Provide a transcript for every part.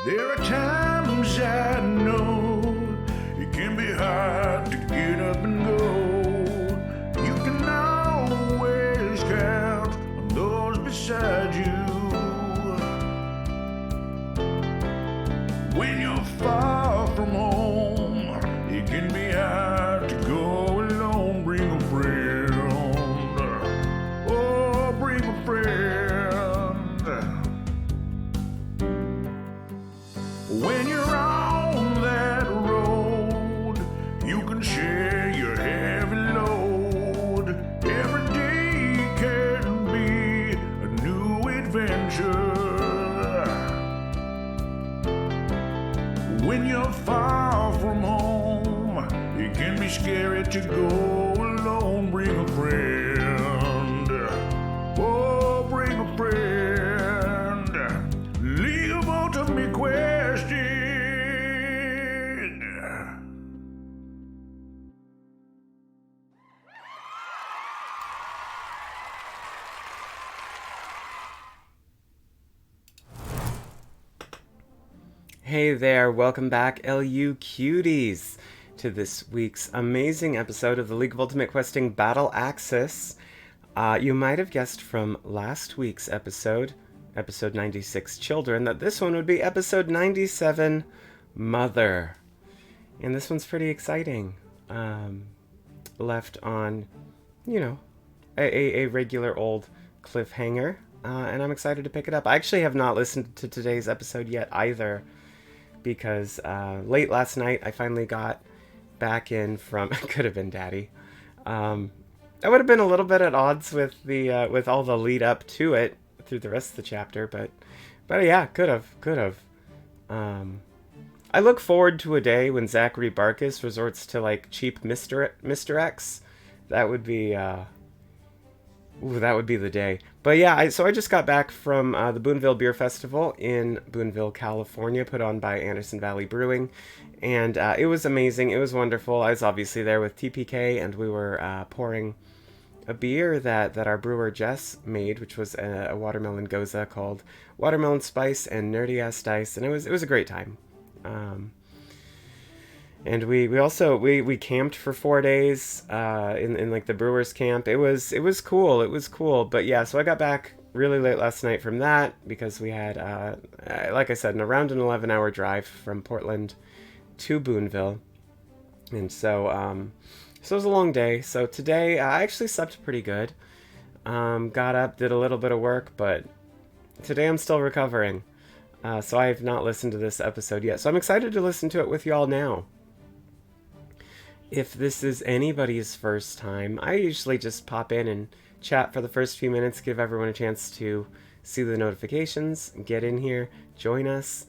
There are times I know it can be hard to get up and go. You can always count on those beside you. When you're far from home, it can be hard to go alone. Bring a friend. Oh, bring a friend. When you're on that road, you can share your heavy load. Every day can be a new adventure. When you're far from home, it can be scary to go alone. Bring a friend. Oh, bring a friend. Leave ultimate question. Hey there, welcome back LUQties to this week's amazing episode of the League of Ultimate Questing Battle Axis. You might have guessed from last week's episode 96 Children, that this one would be episode 97 Mother. And this one's pretty exciting. Left on, a regular old cliffhanger, and I'm excited to pick it up. I actually have not listened to today's episode yet either, because late last night I finally got back in from could have been Daddy. I would have been a little bit at odds with the with all the lead up to it through the rest of the chapter, but yeah, could have. I look forward to a day when Zachary Barkus resorts to like cheap Mr. X. That would be the day. But yeah, so I just got back from the Boonville Beer Festival in Boonville, California, put on by Anderson Valley Brewing. And it was amazing. It was wonderful. I was obviously there with TPK, and we were pouring a beer that our brewer Jess made, which was a watermelon goza called Watermelon Spice and Nerdy Ass Dice. And it was a great time. And we also camped for 4 days in like the brewers camp. It was cool. But yeah, so I got back really late last night from that because we had like I said, around an 11-hour drive from Portland to Boonville. And so it was a long day. So today I actually slept pretty good. Got up, did a little bit of work, but today I'm still recovering. So I have not listened to this episode yet. So I'm excited to listen to it with y'all now. If this is anybody's first time, I usually just pop in and chat for the first few minutes, give everyone a chance to see the notifications, get in here, join us,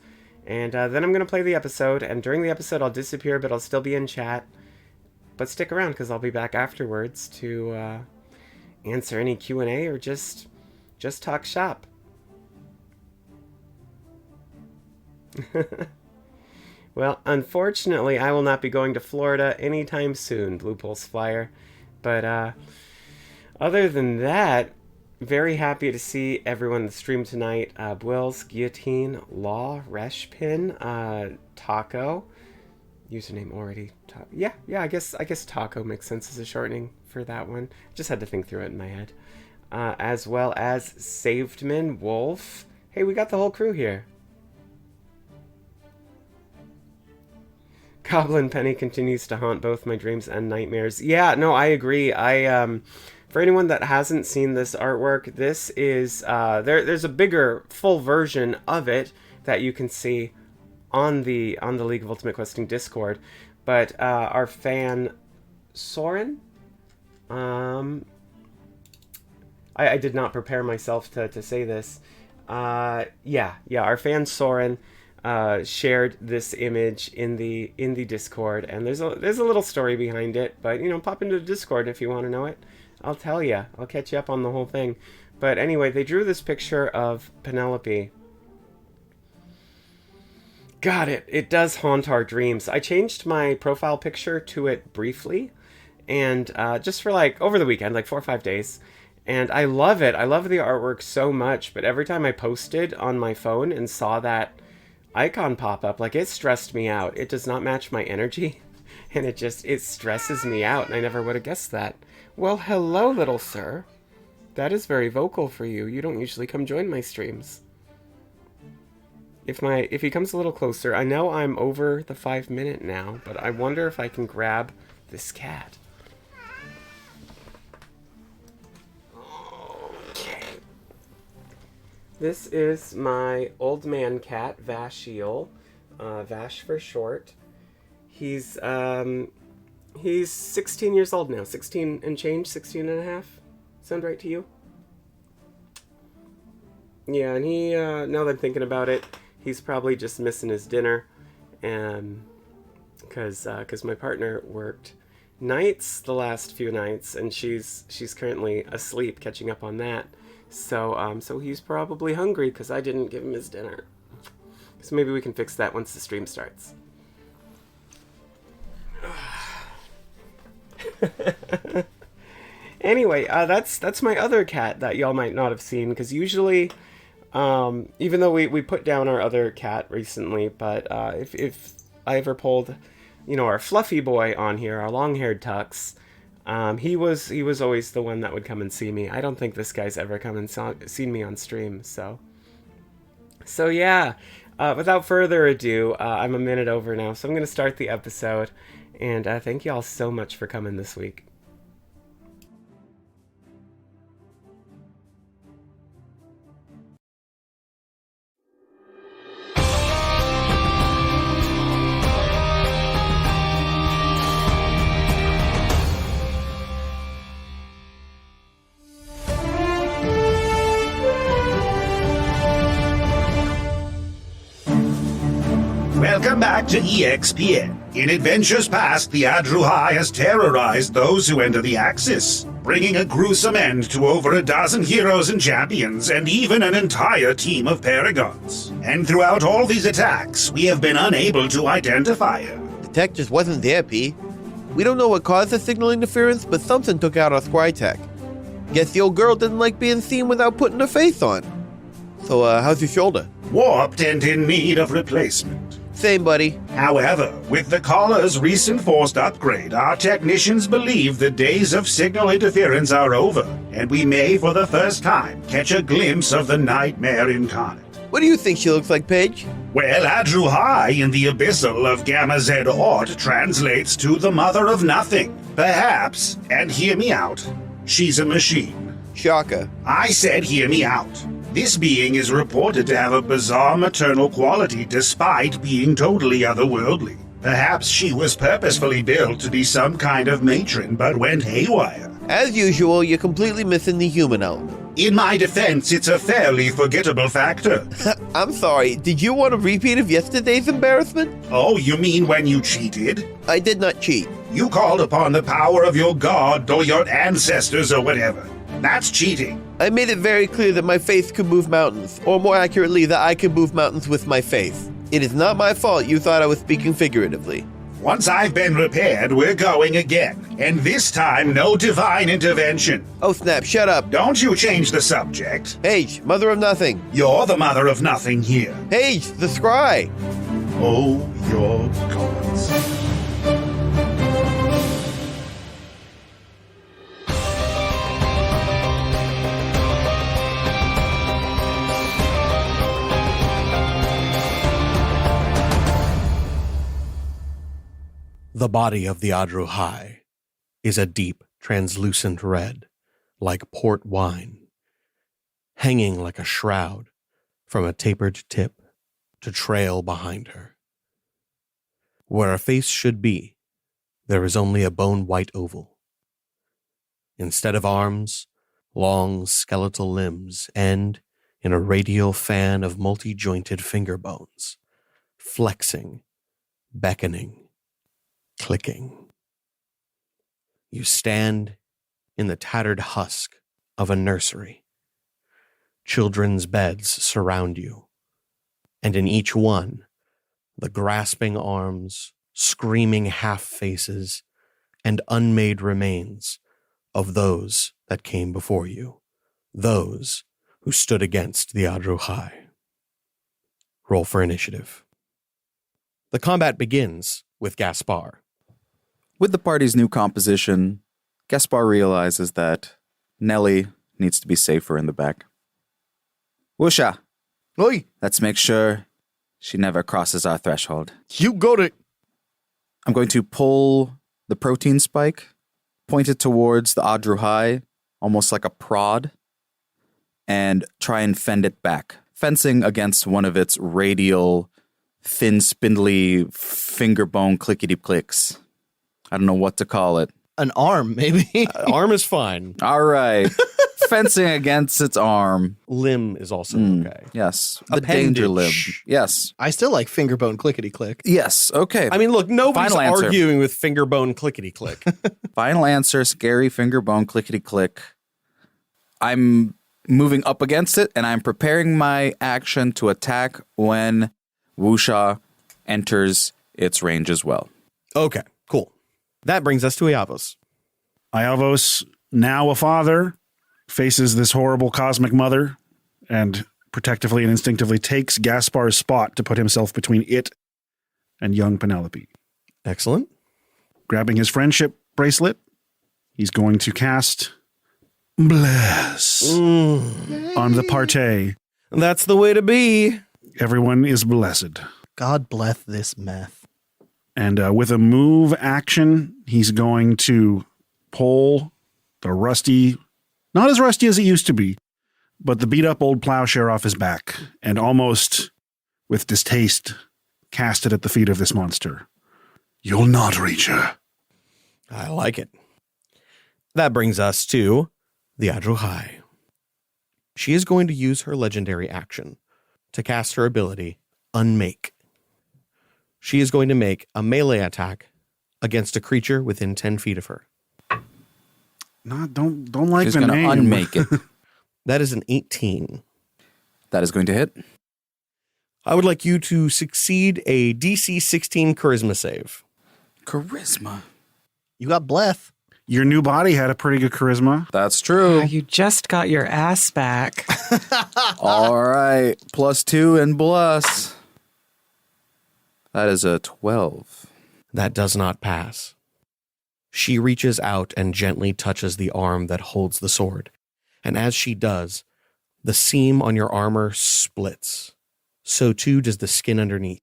and then I'm going to play the episode, and during the episode I'll disappear, but I'll still be in chat. But stick around, because I'll be back afterwards to answer any Q&A or just talk shop. Well, unfortunately, I will not be going to Florida anytime soon, Blue Pulse Flyer. But other than that, very happy to see everyone in the stream tonight. Bwills, Guillotine, Law, Reshpin, Taco. Username already. Yeah, I guess Taco makes sense as a shortening for that one. Just had to think through it in my head. As well as Savedman, Wolf. Hey, we got the whole crew here. Goblin Penny continues to haunt both my dreams and nightmares. Yeah, no, I agree. For anyone that hasn't seen this artwork, this is there's a bigger full version of it that you can see on the League of Ultimate Questing Discord. But our fan Soren, I did not prepare myself to say this. Yeah, our fan Soren shared this image in the Discord, and there's a little story behind it, but pop into the Discord if you want to know it. I'll tell you. I'll catch you up on the whole thing. But anyway, they drew this picture of Penelope. God, it does haunt our dreams. I changed my profile picture to it briefly, and just for like over the weekend, like 4 or 5 days. And I love it. I love the artwork so much, but every time I posted on my phone and saw that icon pop up. Like, it stressed me out. It does not match my energy, and it stresses me out, and I never would have guessed that. Well, hello, little sir. That is very vocal for you. You don't usually come join my streams. If he comes a little closer, I know I'm over the 5-minute now, but I wonder if I can grab this cat. Okay. This is my old man cat, Vashiel. Vash for short. He's 16 years old now. 16 and change, 16 and a half. Sound right to you? Yeah, and he, now that I'm thinking about it, he's probably just missing his dinner, and because my partner worked nights the last few nights, and she's currently asleep, catching up on that. So he's probably hungry because I didn't give him his dinner. So maybe we can fix that once the stream starts. Anyway, that's my other cat that y'all might not have seen, because usually, even though we put down our other cat recently, but if I ever pulled, our fluffy boy on here, our long-haired Tux, he was always the one that would come and see me. I don't think this guy's ever come and seen me on stream, so yeah. Without further ado, I'm a minute over now, so I'm going to start the episode, and thank y'all so much for coming this week. Welcome back to EXPN. In adventures past, the Adruhai has terrorized those who enter the Axis, bringing a gruesome end to over a dozen heroes and champions, and even an entire team of paragons. And throughout all these attacks, we have been unable to identify her. The tech just wasn't there, P. We don't know what caused the signal interference, but something took out our scry tech. Guess the old girl didn't like being seen without putting her face on. So, how's your shoulder? Warped and in need of replacement. Same, buddy. However, with the collar's recent forced upgrade, our technicians believe the days of signal interference are over, and we may, for the first time, catch a glimpse of the nightmare incarnate. What do you think she looks like, Paige? Well, Adruhai in the abyssal of Gamma Z Ort translates to the mother of nothing. Perhaps, and hear me out, she's a machine. Shocker. I said hear me out. This being is reported to have a bizarre maternal quality despite being totally otherworldly. Perhaps she was purposefully built to be some kind of matron but went haywire. As usual, you're completely missing the human element. In my defense, it's a fairly forgettable factor. I'm sorry, did you want a repeat of yesterday's embarrassment? Oh, you mean when you cheated? I did not cheat. You called upon the power of your god or your ancestors or whatever. That's cheating. I made it very clear that my faith could move mountains, or more accurately, that I could move mountains with my faith. It is not my fault you thought I was speaking figuratively. Once I've been repaired, we're going again. And this time, no divine intervention. Oh snap, shut up. Don't you change the subject. Paige, mother of nothing. You're the mother of nothing here. Paige, the scry. Oh, your gods. The body of the Adruhai is a deep, translucent red, like port wine, hanging like a shroud from a tapered tip to trail behind her. Where a face should be, there is only a bone-white oval. Instead of arms, long skeletal limbs end in a radial fan of multi-jointed finger bones, flexing, beckoning, clicking. You stand in the tattered husk of a nursery. Children's beds surround you, and in each one, the grasping arms, screaming half-faces, and unmade remains of those that came before you, those who stood against the Adruhai. Roll for initiative. The combat begins with Gaspar. With the party's new composition, Gaspar realizes that Nellie needs to be safer in the back. Wusha, Oi, let's make sure she never crosses our threshold. you got it. I'm going to pull the protein spike, point it towards the Adru High, almost like a prod, and try and fend it back, fencing against one of its radial, thin, spindly, finger bone clickety-clicks. I don't know what to call it. An arm, maybe. Arm is fine. All right. Fencing against its arm. Limb is also okay. Yes. The danger limb. Appendage. Yes. I still like fingerbone clickety click. Yes. Okay. I mean, look, nobody's Final answer. arguing with finger bone clickety click. Final answer, scary finger bone clickety click. I'm moving up against it, and I'm preparing my action to attack when Wusha enters its range as well. Okay, cool. That brings us to Iavos. Iavos, now a father, faces this horrible cosmic mother and protectively and instinctively takes Gaspar's spot to put himself between it and young Penelope. Excellent. Grabbing his friendship bracelet, he's going to cast Bless on the party. That's the way to be. Everyone is blessed. God bless this meth. And with a move action, he's going to pull the rusty, not as rusty as it used to be, but the beat up old plowshare off his back and almost with distaste cast it at the feet of this monster. You'll not reach her. I like it. That brings us to the Adru High. She is going to use her legendary action to cast her ability, Unmake. She is going to make a melee attack against a creature within 10 feet of her. No, don't like She's the going to name. unmake it. That is an 18. That is going to hit. I would like you to succeed a DC 16 charisma save. Charisma. You got bleth. Your new body had a pretty good charisma. That's true. You just got your ass back. All right. +2 and bless. That is a 12. That does not pass. She reaches out and gently touches the arm that holds the sword. And as she does, the seam on your armor splits. So too does the skin underneath.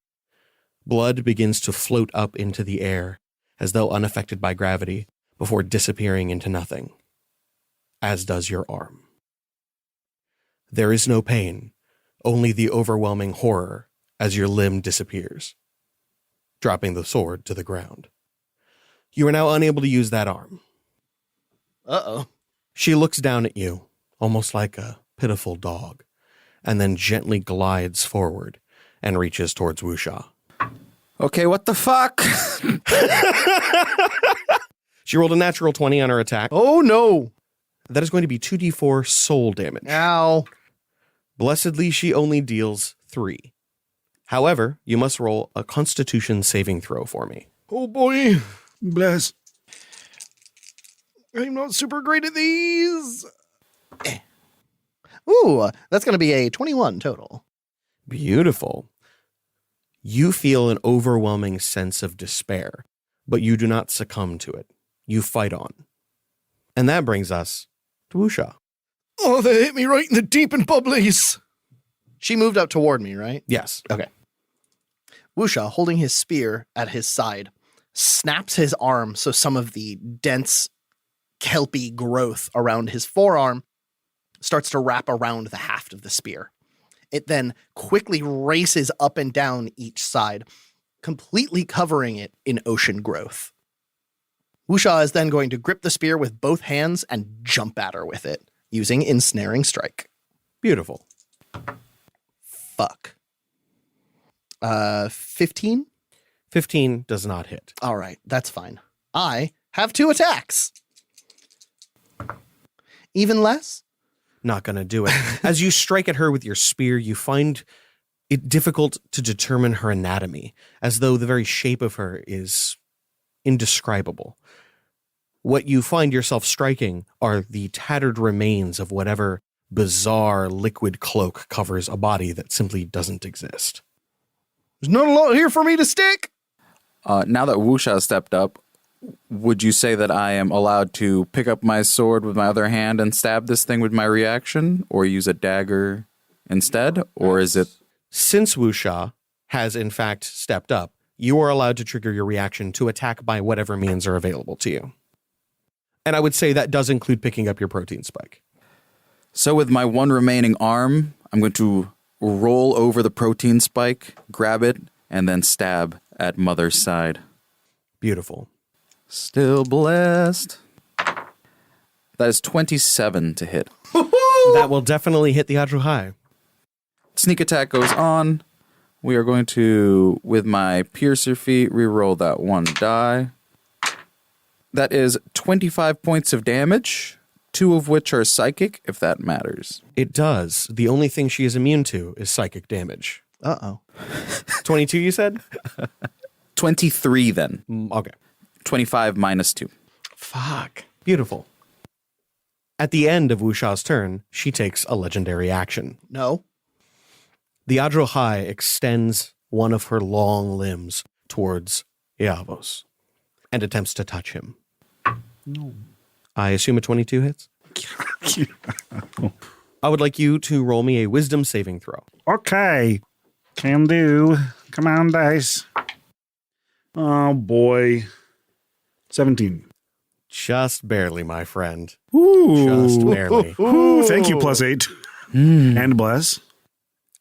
Blood begins to float up into the air, as though unaffected by gravity, before disappearing into nothing. As does your arm. There is no pain, only the overwhelming horror as your limb disappears, dropping the sword to the ground. You are now unable to use that arm. Uh-oh. She looks down at you, almost like a pitiful dog, and then gently glides forward and reaches towards Wusha. Okay, what the fuck? She rolled a natural 20 on her attack. Oh, no. That is going to be 2d4 soul damage. Ow. Blessedly, she only deals 3. However, you must roll a Constitution saving throw for me. Oh, boy. Bless. I'm not super great at these. Ooh, that's going to be a 21 total. Beautiful. You feel an overwhelming sense of despair, but you do not succumb to it. You fight on. And that brings us to Wusha. Oh, they hit me right in the deep and bubblies. She moved up toward me, right? Yes. Okay. Wusha, holding his spear at his side, snaps his arm so some of the dense, kelpy growth around his forearm starts to wrap around the haft of the spear. It then quickly races up and down each side, completely covering it in ocean growth. Wusha is then going to grip the spear with both hands and jump at her with it, using Ensnaring Strike. Beautiful. Fuck. 15? 15 does not hit. All right, that's fine. I have 2 attacks. Even less? Not going to do it. As you strike at her with your spear, you find it difficult to determine her anatomy, as though the very shape of her is indescribable. What you find yourself striking are the tattered remains of whatever bizarre liquid cloak covers a body that simply doesn't exist. There's not a lot here for me to stick. Now that Wusha stepped up, would you say that I am allowed to pick up my sword with my other hand and stab this thing with my reaction, or use a dagger instead? Or is it... Since Wusha has in fact stepped up, you are allowed to trigger your reaction to attack by whatever means are available to you. And I would say that does include picking up your protein spike. So with my one remaining arm, I'm going to roll over the protein spike, grab it, and then stab at Mother's side. Beautiful. Still blessed. That is 27 to hit. That will definitely hit the Adruhai. Sneak attack goes on. We are going to, with my piercer feat, reroll that one die. That is 25 points of damage, 2 of which are psychic, if that matters. It does. The only thing she is immune to is psychic damage. Uh-oh. 22, you said? 23 then. Okay. 25 minus 2. Fuck. Beautiful. At the end of Wusha's turn, she takes a legendary action. No. The Adrohai extends one of her long limbs towards Iavos and attempts to touch him. No. I assume a 22 hits? I would like you to roll me a wisdom saving throw. Okay. Can do. Come on, dice. Oh, boy. 17. Just barely, my friend. Ooh. Just barely. Ooh, thank you, +8. And bless.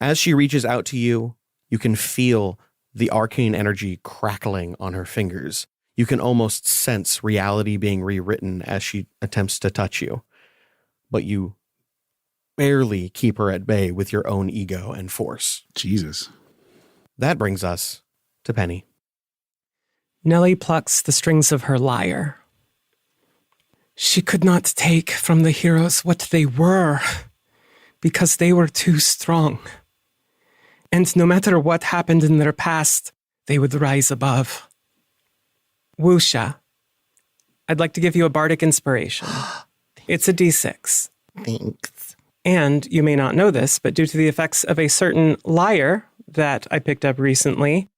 As she reaches out to you, you can feel the arcane energy crackling on her fingers. You can almost sense reality being rewritten as she attempts to touch you. But you barely keep her at bay with your own ego and force. Jesus. That brings us to Penny. Nellie plucks the strings of her lyre. She could not take from the heroes what they were, because they were too strong. And no matter what happened in their past, they would rise above. Wusha, I'd like to give you a bardic inspiration. It's a d6. Thanks. And you may not know this, but due to the effects of a certain lyre that I picked up recently,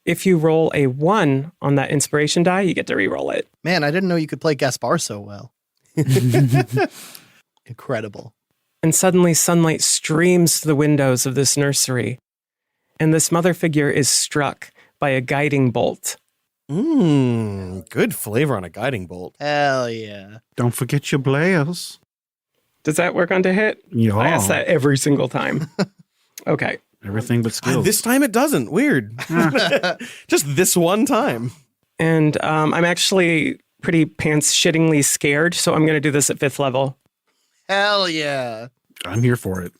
if you roll a 1 on that inspiration die, you get to re-roll it. Man, I didn't know you could play Gaspar so well. Incredible. And suddenly sunlight streams to the windows of this nursery, and this mother figure is struck by a guiding bolt. Good flavor on a guiding bolt. Hell yeah. Don't forget your blares. Does that work on to hit? Yeah. I ask that every single time. Okay. Everything but skills. This time it doesn't. Weird. Just this one time. And I'm actually pretty pants-shittingly scared, so I'm going to do this at 5th level. Hell yeah. I'm here for it.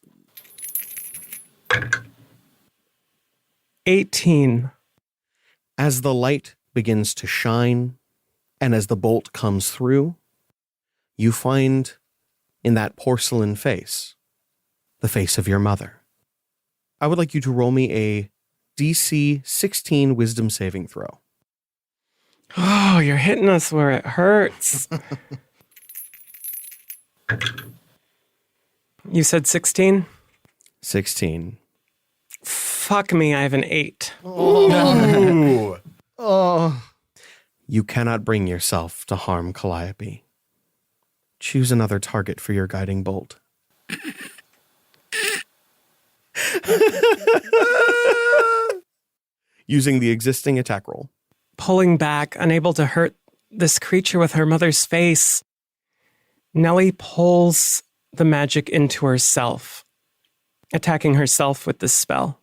18. As the light begins to shine, and as the bolt comes through, you find in that porcelain face the face of your mother. I would like you to roll me a DC 16 wisdom saving throw. Oh, you're hitting us where it hurts. You said 16? 16. Fuck me, I have an 8. Ooh. Oh. You cannot bring yourself to harm Calliope. Choose another target for your guiding bolt. Using the existing attack roll. Pulling back, unable to hurt this creature with her mother's face, Nellie pulls the magic into herself, attacking herself with this spell.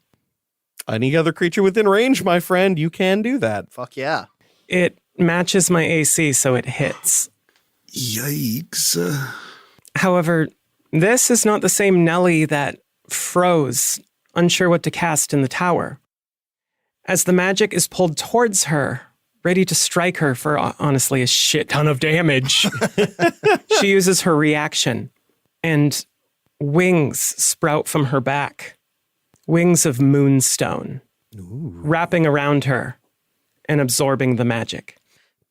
Any other creature within range, my friend, you can do that. Fuck yeah. It matches my AC, so it hits. Yikes. However, this is not the same Nellie that froze, unsure what to cast in the tower. As the magic is pulled towards her, ready to strike her for honestly a shit ton of damage, she uses her reaction, and wings sprout from her back. Wings of moonstone, wrapping around her and absorbing the magic.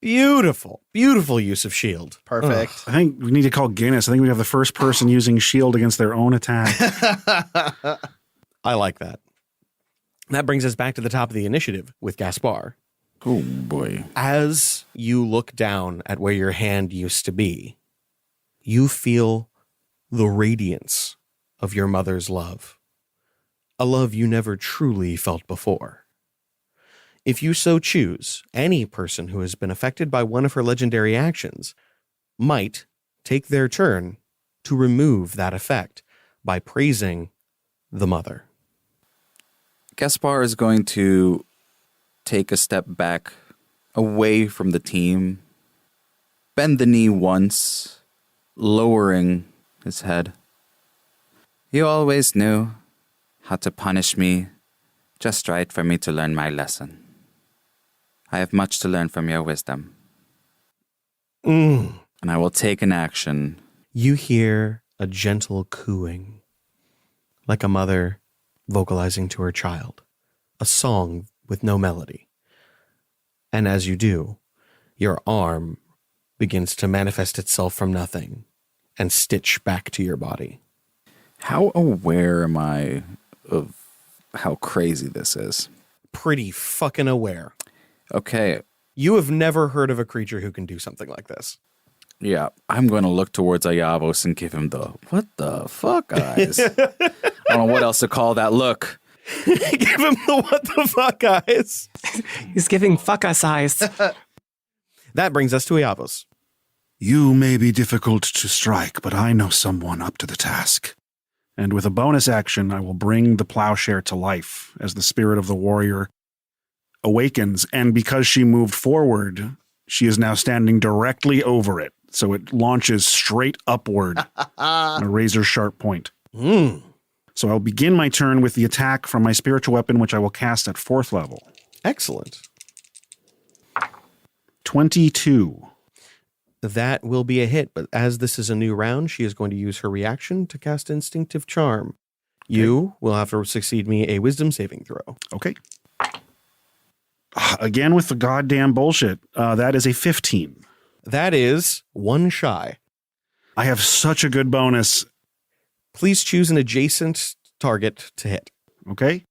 Beautiful. Beautiful use of shield. Perfect. I think we need to call Guinness. I think we have the first person using shield against their own attack. I like that. That brings us back to the top of the initiative with Gaspar. Oh, boy. As you look down at where your hand used to be, you feel the radiance of your mother's love, a love you never truly felt before. If you so choose, any person who has been affected by one of her legendary actions might take their turn to remove that effect by praising the mother. Gaspar is going to take a step back away from the team, bend the knee once, lowering his head. You always knew how to punish me just right for me to learn my lesson. I have much to learn from your wisdom. And I will take an action. You hear a gentle cooing, like a mother vocalizing to her child, a song with no melody. And as you do, your arm begins to manifest itself from nothing and stitch back to your body. How aware am I of how crazy this is? Pretty fucking aware. Okay, You have never heard of a creature who can do something like this. yeah, I'm going to look towards Ayavos and give him the, what the fuck eyes? I don't know what else to call that look. Give him the what the fuck eyes. He's giving fuck us eyes. That brings us to Ayavos. You may be difficult to strike, but I know someone up to the task. And with a bonus action, I will bring the plowshare to life as the spirit of the warrior awakens. And because she moved forward, she is now standing directly over it. So it launches straight upward on a razor sharp point. So I'll begin my turn with the attack from my spiritual weapon, which I will cast at 4th level. Excellent. 22. That will be a hit, but as this is a new round, she is going to use her reaction to cast Instinctive Charm. You will have to succeed me a wisdom saving throw. Okay. Again with the goddamn bullshit. That is a 15. That is one shy. I have such a good bonus. Please choose an adjacent target to hit. Okay.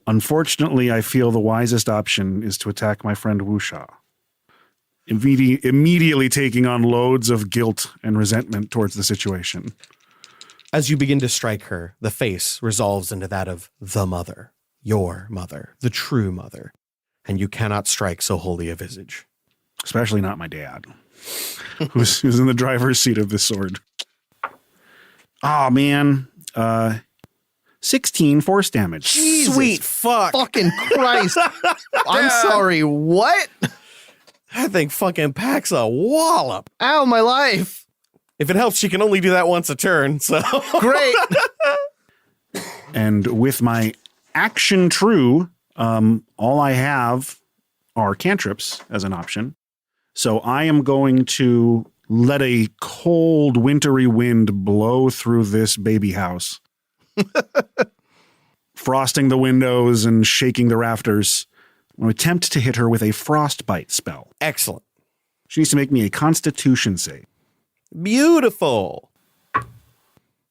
Unfortunately, I feel the wisest option is to attack my friend Wusha. Immediately taking on loads of guilt and resentment towards the situation. As you begin to strike her, the face resolves into that of the mother, your mother, the true mother, and you cannot strike so holy a visage. Especially not my dad, who's in the driver's seat of this sword. Oh, man. 16 force damage. Jesus Sweet fuck. fucking Christ. I'm sorry, what? That thing fucking packs a wallop. Ow, my life. If it helps, she can only do that once a turn, so. Great. And with my action true, all I have are cantrips as an option. So I am going to let a cold, wintry wind blow through this baby house, frosting the windows and shaking the rafters. I'm going to attempt to hit her with a frostbite spell. Excellent. She needs to make me a constitution save. Beautiful.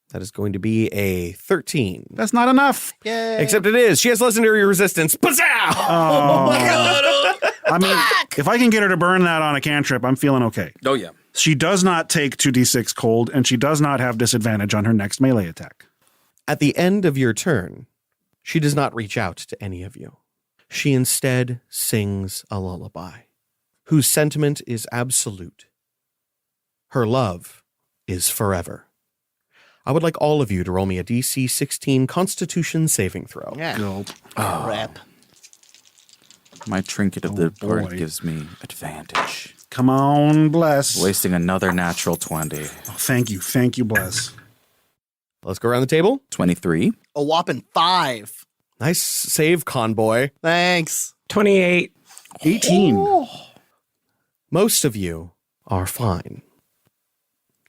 That is going to be a 13. That's not enough. Yay. Except it is. She has legendary resistance. Pazzow! I mean, if I can get her to burn that on a cantrip, I'm feeling okay. Oh, yeah. She does not take 2d6 cold, and she does not have disadvantage on her next melee attack. At the end of your turn, she does not reach out to any of you. She instead sings a lullaby, whose sentiment is absolute. Her love is forever. I would like all of you to roll me a DC 16 Constitution saving throw. Yeah. Go. Crap. My trinket of the boy. bird gives me advantage. Come on, bless. Wasting another natural 20. Oh, thank you. Thank you, bless. Let's go around the table. 23. A whopping 5. Nice save, conboy. Thanks. 28. 18. Most of you are fine.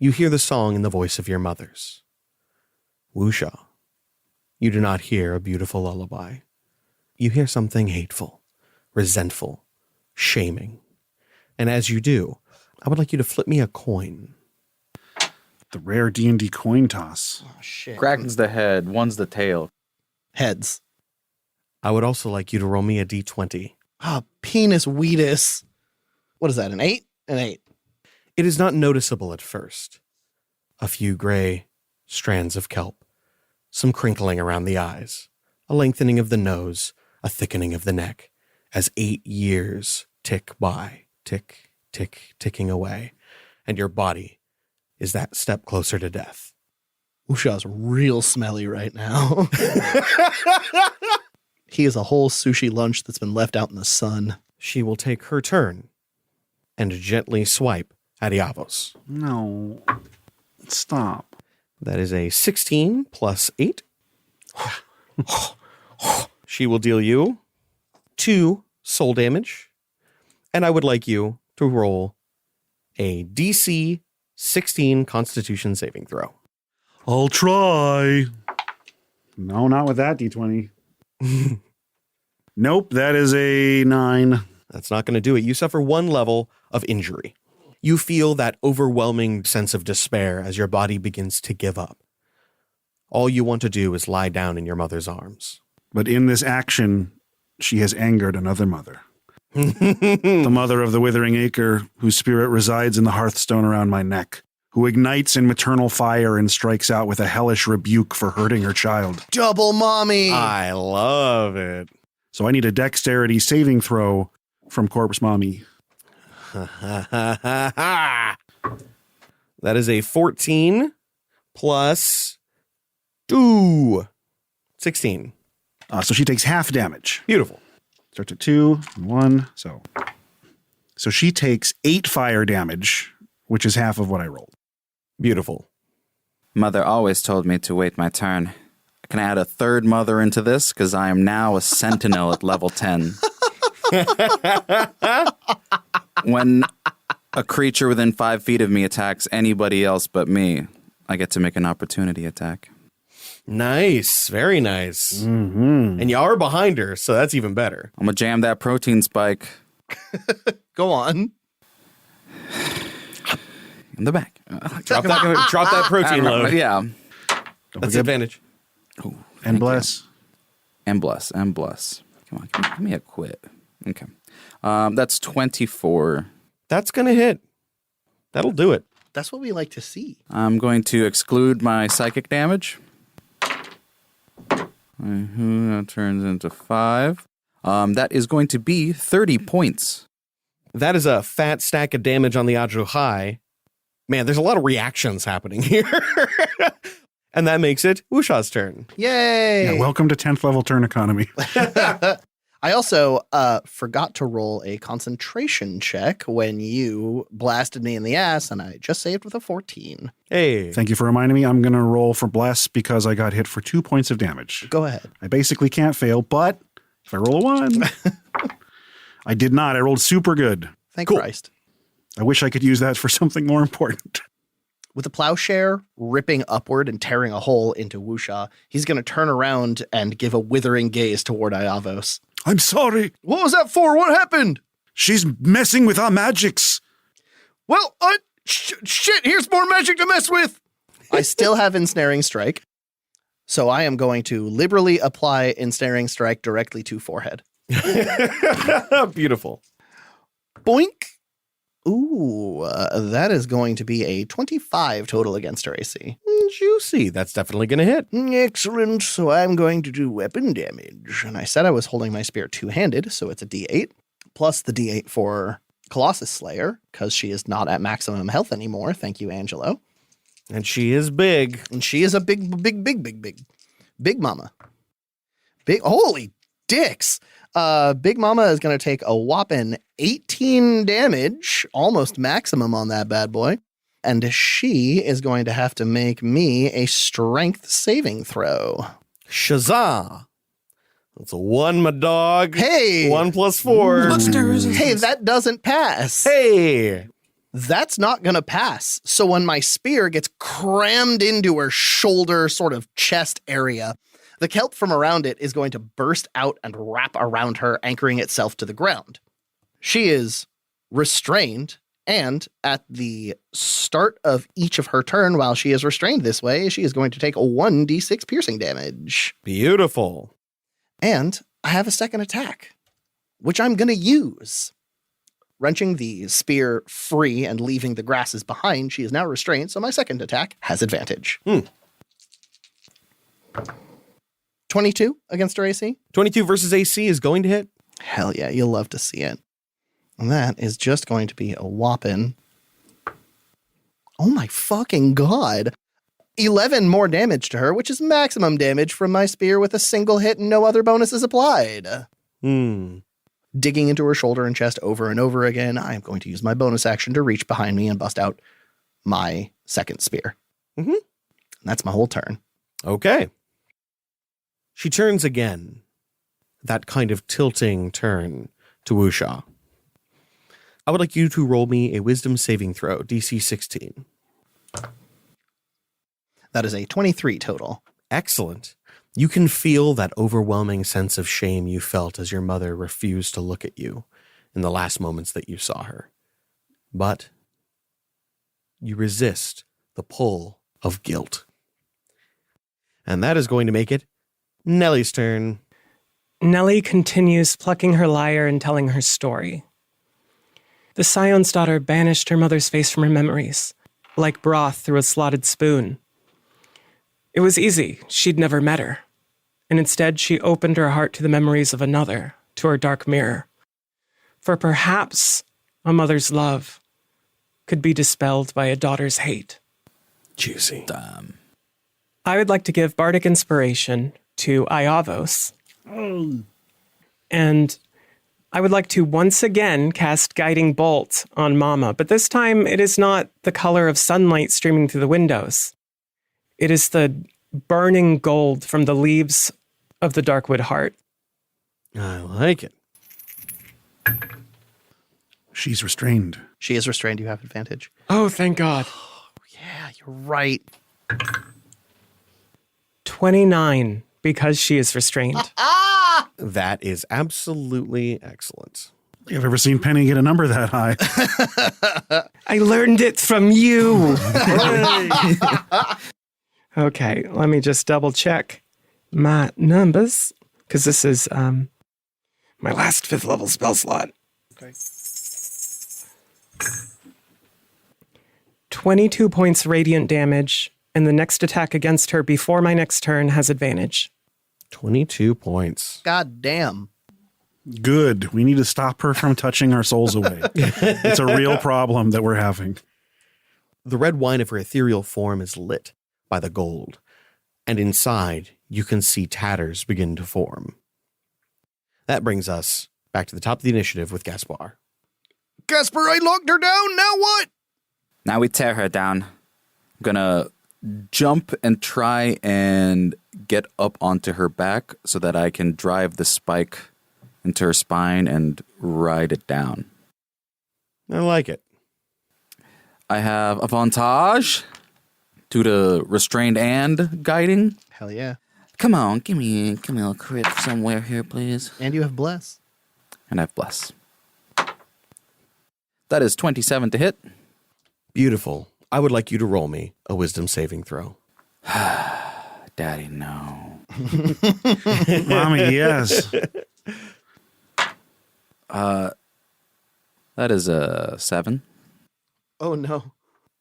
You hear the song in the voice of your mothers. Wusha, you do not hear a beautiful lullaby. You hear something hateful, resentful, shaming. And as you do, I would like you to flip me a coin. The rare D&D coin toss. Oh, shit. Kraken's the head, one's the tail. Heads. I would also like you to roll me a d20. Ah, penis weedus. What is that, an 8? An 8. It is not noticeable at first. A few gray strands of kelp, some crinkling around the eyes, a lengthening of the nose, a thickening of the neck, as 8 years tick by, tick, tick, ticking away, and your body is that step closer to death. Usha's real smelly right now. He is a whole sushi lunch that's been left out in the sun. She will take her turn and gently swipe at Iavos. No. Stop. That is a 16 plus 8. She will deal you 2 soul damage, and I would like you to roll a DC 16 Constitution saving throw. I'll try. No, not with that D20. Nope, that is a 9. That's not going to do it. You suffer 1 level of injury. You feel that overwhelming sense of despair as your body begins to give up. All you want to do is lie down in your mother's arms. But in this action, she has angered another mother. The mother of the withering acre, whose spirit resides in the hearthstone around my neck, who ignites in maternal fire and strikes out with a hellish rebuke for hurting her child. Double mommy. I love it. So I need a dexterity saving throw from Corpse Mommy. That is a 14 plus 2. 16. So she takes half damage. Beautiful. Starts at 2 and 1. So she takes 8 fire damage, which is half of what I rolled. Beautiful. Mother always told me to wait my turn. Can I add a third mother into this? Because I am now a sentinel at level 10. When a creature within 5 feet of me attacks anybody else but me, I get to make an opportunity attack. Nice. Very nice. Mm-hmm. And you are behind her, so that's even better. I'm going to jam that protein spike Go on. in the back. Drop that protein load. Yeah. That's the advantage. Ooh, And bless. And bless. And bless. Come on. Give me a quit. Okay. That's 24. That's going to hit. That'll do it. That's what we like to see. I'm going to exclude my psychic damage. That turns into 5. That is going to be 30 points. That is a fat stack of damage on the Adru High. Man, there's a lot of reactions happening here. And that makes it Usha's turn. Yay! Yeah, welcome to 10th level turn economy. I also forgot to roll a concentration check when you blasted me in the ass, and I just saved with a 14. Hey. Thank you for reminding me. I'm going to roll for bless because I got hit for 2 points of damage. Go ahead. I basically can't fail, but if I roll a 1, I did not. I rolled super good. Thank Cool. Christ. I wish I could use that for something more important. With the plowshare ripping upward and tearing a hole into Wusha, he's going to turn around and give a withering gaze toward Iavos. I'm sorry. What was that for? What happened? She's messing with our magics. Well, shit, here's more magic to mess with. I still have Ensnaring Strike, so I am going to liberally apply Ensnaring Strike directly to forehead. Beautiful. Boink. Ooh, that is going to be a 25 total against her AC. Juicy. That's definitely going to hit. Excellent. So I'm going to do weapon damage. And I said I was holding my spear two-handed, so it's a D8, plus the D8 for Colossus Slayer, because she is not at maximum health anymore. Thank you, Angelo. And she is big. And she is a big mama. Holy dicks. Big Mama is going to take a whopping 18 damage, almost maximum on that bad boy. And she is going to have to make me a strength saving throw. Shazah. That's a 1, my dog. Hey! 1 plus 4. Hey, that doesn't pass. Hey! That's not going to pass. So when my spear gets crammed into her shoulder, sort of chest area, the kelp from around it is going to burst out and wrap around her, anchoring itself to the ground. She is restrained, and at the start of each of her turn, while she is restrained this way, she is going to take a 1d6 piercing damage. Beautiful. And I have a second attack, which I'm going to use. Wrenching the spear free and leaving the grasses behind, she is now restrained, so my second attack has advantage. 22 against her AC? 22 versus AC is going to hit. Hell yeah, you'll love to see it. And that is just going to be a whopping... Oh my fucking god. 11 more damage to her, which is maximum damage from my spear with a single hit and no other bonuses applied. Digging into her shoulder and chest over and over again, I am going to use my bonus action to reach behind me and bust out my second spear. And that's my whole turn. Okay. She turns again. That kind of tilting turn to Wusha. I would like you to roll me a wisdom saving throw, DC 16. That is a 23 total. Excellent. You can feel that overwhelming sense of shame you felt as your mother refused to look at you in the last moments that you saw her. But you resist the pull of guilt. And that is going to make it Nellie's turn. Nellie continues plucking her lyre and telling her story. The Scion's daughter banished her mother's face from her memories, like broth through a slotted spoon. It was easy. She'd never met her. And instead, she opened her heart to the memories of another, to her dark mirror. For perhaps a mother's love could be dispelled by a daughter's hate. Juicy. Damn. I would like to give bardic inspiration to Iavos. And I would like to once again cast Guiding Bolt on Mama, but this time it is not the color of sunlight streaming through the windows. It is the burning gold from the leaves of the Darkwood Heart. I like it. She's restrained. She is restrained. You have advantage. Oh, thank God. Yeah, you're right. 29, because she is restrained. That is absolutely excellent. I've ever seen Penny get a number that high. I learned it from you. Okay, let me just double check my numbers, because this is my last 5th level spell slot. Okay. 22 points radiant damage, and the next attack against her before my next turn has advantage. 22 points. God damn. Good. We need to stop her from touching our souls away. It's a real problem that we're having. The red wine of her ethereal form is lit by the gold, and inside you can see tatters begin to form. That brings us back to the top of the initiative with Gaspar. Casper, I locked her down. Now what? Now we tear her down. I'm gonna jump and try and get up onto her back so that I can drive the spike into her spine and ride it down. I like it. I have avantage due to restrained and guiding. Hell yeah. Come on, give me a crit somewhere here, please. And you have bless. And I have bless. That is 27 to hit. Beautiful. I would like you to roll me a wisdom saving throw. Daddy, no. Mommy, yes. That is a 7. Oh no.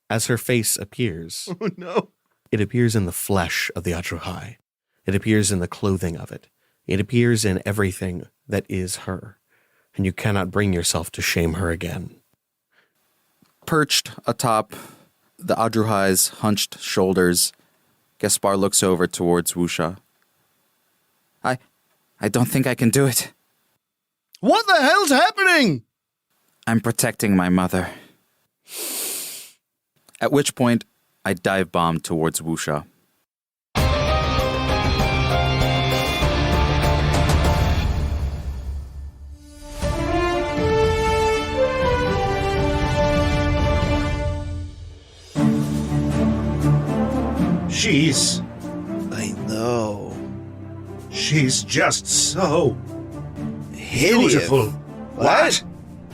As her face appears, Oh no. it appears in the flesh of the Atruhai. It appears in the clothing of it. It appears in everything that is her. And you cannot bring yourself to shame her again. Perched atop the Adruhai's hunched shoulders, Gaspar looks over towards Wusha. I don't think I can do it. What the hell's happening? I'm protecting my mother. At which point, I dive bomb towards Wusha. She's I know. She's just so Hideous. beautiful. What?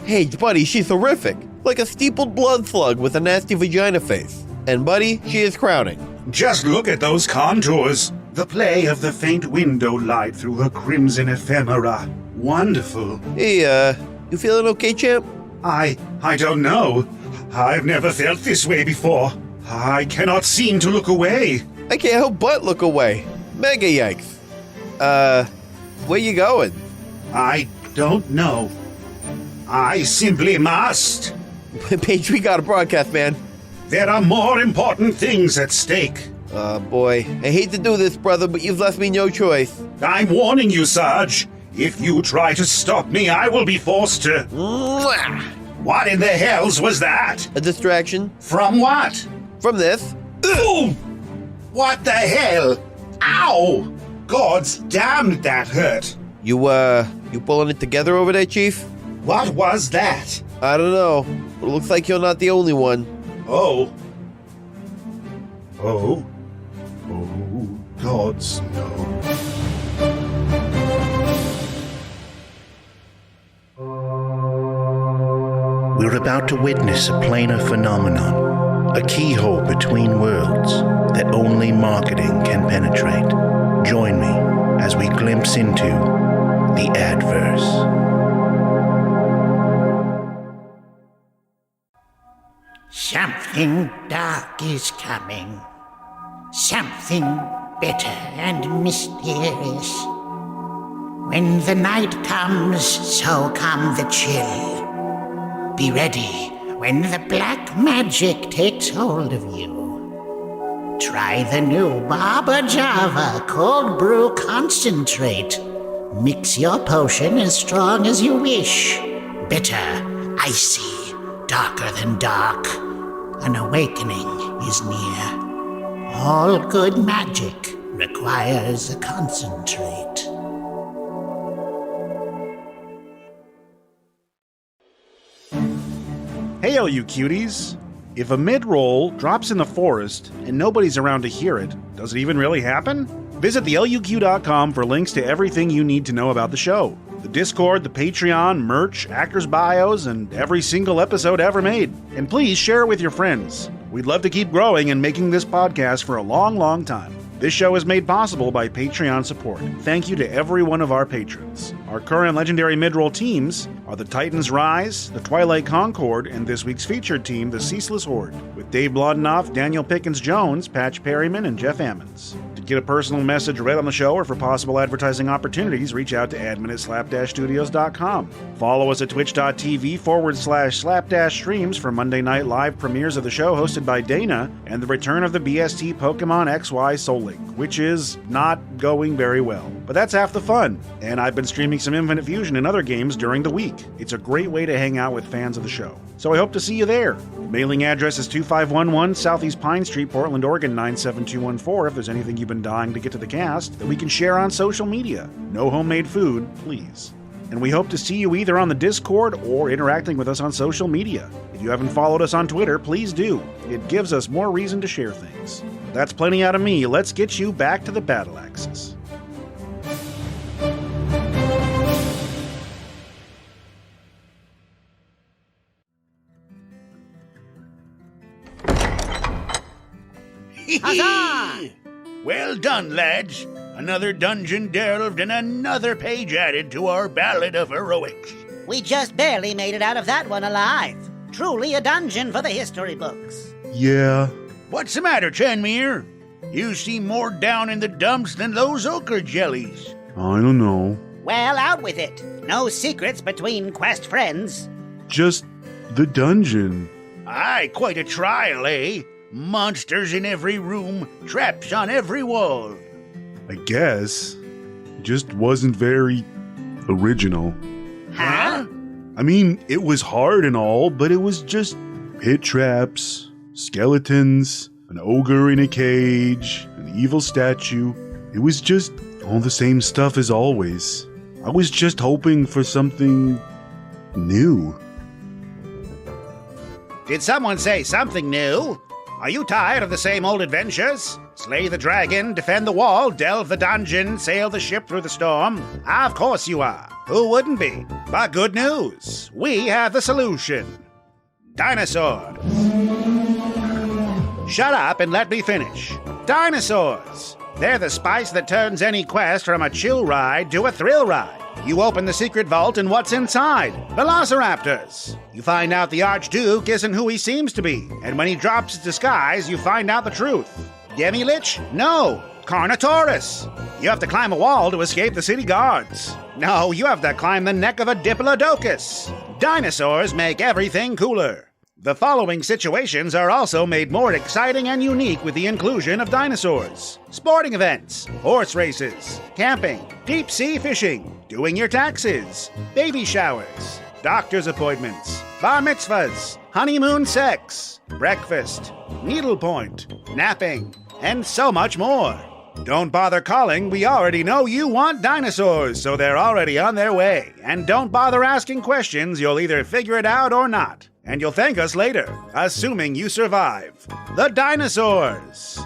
Hey, buddy, she's horrific. Like a steepled blood slug with a nasty vagina face. And, buddy, she is crowning. Just look at those contours. The play of the faint window light through her crimson ephemera. Wonderful. Hey, you feeling okay, champ? I don't know. I've never felt this way before. I cannot seem to look away. I can't help but look away. Mega yikes. Where you going? I don't know. I simply must. Paige, we got a broadcast, man. There are more important things at stake. Boy. I hate to do this, brother, but you've left me no choice. I'm warning you, Sarge. If you try to stop me, I will be forced to... Mwah! What in the hells was that? A distraction? From what? From this? Ooh! What the hell? Ow! God's damned, that hurt. You pulling it together over there, Chief? What was that? I don't know. But it looks like you're not the only one. Oh. Oh. Oh, gods, no. We're about to witness a planar phenomenon, a keyhole between worlds that only marketing can penetrate. Join me as we glimpse into the adverse. Something dark is coming. Something bitter and mysterious. When the night comes, so come the chill. Be ready when the black magic takes hold of you. Try the new Baba Java cold brew concentrate. Mix your potion as strong as you wish. Bitter, icy, darker than dark. An awakening is near. All good magic requires a concentrate. Hey, LU cuties! If a mid-roll drops in the forest and nobody's around to hear it, does it even really happen? Visit the LUQ.com for links to everything you need to know about the show. The Discord, the Patreon, merch, actors' bios, and every single episode ever made. And please share it with your friends. We'd love to keep growing and making this podcast for a long, long time. This show is made possible by Patreon support. Thank you to every one of our patrons. Our current legendary mid-roll teams are the Titans Rise, the Twilight Concord, and this week's featured team, the Ceaseless Horde, with Dave Blodenoff, Daniel Pickens-Jones, Patch Perryman, and Jeff Ammons. To get a personal message read on the show or for possible advertising opportunities, reach out to admin at slap-studios.com. Follow us at twitch.tv/slap-streams for Monday night live premieres of the show hosted by Dana and the return of the BST Pokemon XY Soul Link, which is not going very well. But that's half the fun, and I've been streaming some Infinite Fusion and other games during the week. It's a great way to hang out with fans of the show. So I hope to see you there. Mailing address is 2511 Southeast Pine Street, Portland, Oregon 97214 if there's anything you've been dying to get to the cast that we can share on social media. No homemade food, please. And we hope to see you either on the Discord or interacting with us on social media. If you haven't followed us on Twitter, please do. It gives us more reason to share things. But that's plenty out of me. Let's get you back to the battle axis. Huzzah! Well done, lads. Another dungeon delved and another page added to our Ballad of Heroics. We just barely made it out of that one alive. Truly a dungeon for the history books. Yeah. What's the matter, Chanmere? You seem more down in the dumps than those ochre jellies. I don't know. Well, out with it. No secrets between quest friends. Just the dungeon. Aye, quite a trial, eh? Monsters in every room, traps on every wall. I guess. It just wasn't very original. Huh? I mean, it was hard and all, but it was just pit traps, skeletons, an ogre in a cage, an evil statue. It was just all the same stuff as always. I was just hoping for something new. Did someone say something new? Are you tired of the same old adventures? Slay the dragon, defend the wall, delve the dungeon, sail the ship through the storm? Of course you are. Who wouldn't be? But good news. We have the solution. Dinosaurs. Shut up and let me finish. Dinosaurs. They're the spice that turns any quest from a chill ride to a thrill ride. You open the secret vault and what's inside? Velociraptors. You find out the Archduke isn't who he seems to be, and when he drops his disguise, you find out the truth. Demi-Lich? No. Carnotaurus. You have to climb a wall to escape the city guards. No, you have to climb the neck of a Diplodocus. Dinosaurs make everything cooler. The following situations are also made more exciting and unique with the inclusion of dinosaurs. Sporting events, horse races, camping, deep sea fishing, doing your taxes, baby showers, doctor's appointments, bar mitzvahs, honeymoon sex, breakfast, needlepoint, napping, and so much more. Don't bother calling, we already know you want dinosaurs, so they're already on their way. And don't bother asking questions, you'll either figure it out or not. And you'll thank us later, assuming you survive. The dinosaurs!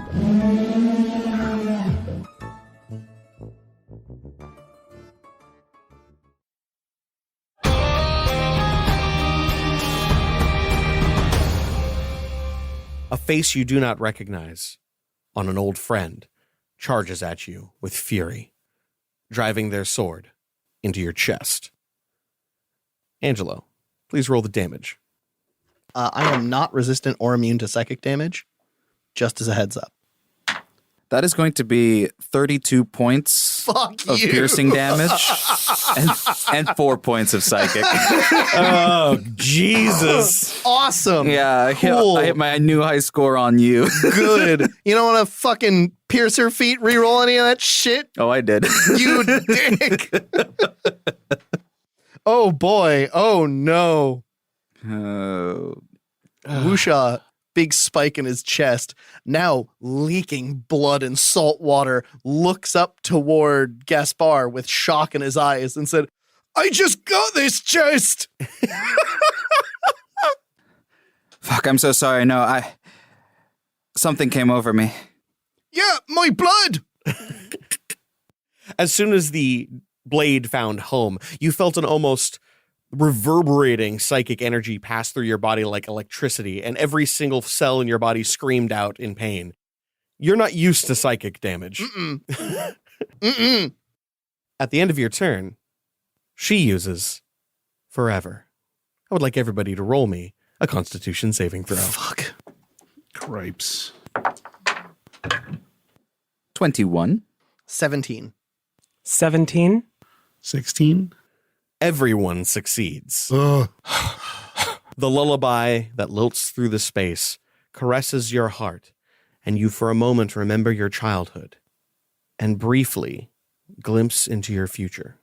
A face you do not recognize on an old friend charges at you with fury, driving their sword into your chest. Angelo, please roll the damage. I am not resistant or immune to psychic damage, just as a heads up. That is going to be 32 points of piercing damage and 4 points of psychic. Oh, Jesus. Awesome. Yeah, Cool. I hit my new high score on you. Good. You don't want to fucking pierce her feet, reroll any of that shit? Oh, I did. You dick. Oh, boy. Oh, no. Wusha, big spike in his chest, now leaking blood and salt water, looks up toward Gaspar with shock in his eyes and said, I just got this chest. Fuck, I'm so sorry. No, something came over me. Yeah, my blood. As soon as the blade found home, you felt an almost reverberating psychic energy pass through your body like electricity, and every single cell in your body screamed out in pain. You're not used to psychic damage. Mm-mm. At the end of your turn, she uses forever. I would like everybody to roll me a Constitution saving throw. Fuck. Cripes. 21. 17. 17. 16. Everyone succeeds. Ugh. The lullaby that lilts through the space caresses your heart, and you for a moment remember your childhood, and briefly glimpse into your future.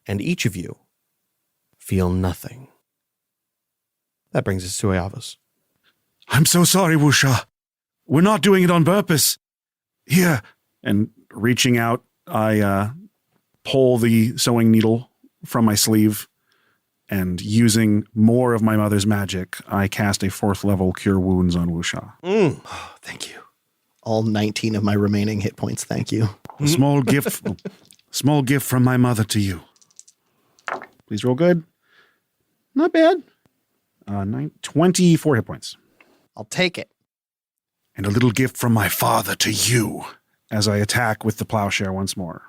And each of you feel nothing. That brings us to Ayavas. I'm so sorry, Wusha. We're not doing it on purpose. Here. And reaching out, I pull the sewing needle from my sleeve, and using more of my mother's magic, I cast a 4th level Cure Wounds on Wusha. Oh, thank you. All 19 of my remaining hit points, thank you. A small gift from my mother to you. Please roll good. Not bad. 24 hit points. I'll take it. And a little gift from my father to you as I attack with the plowshare once more.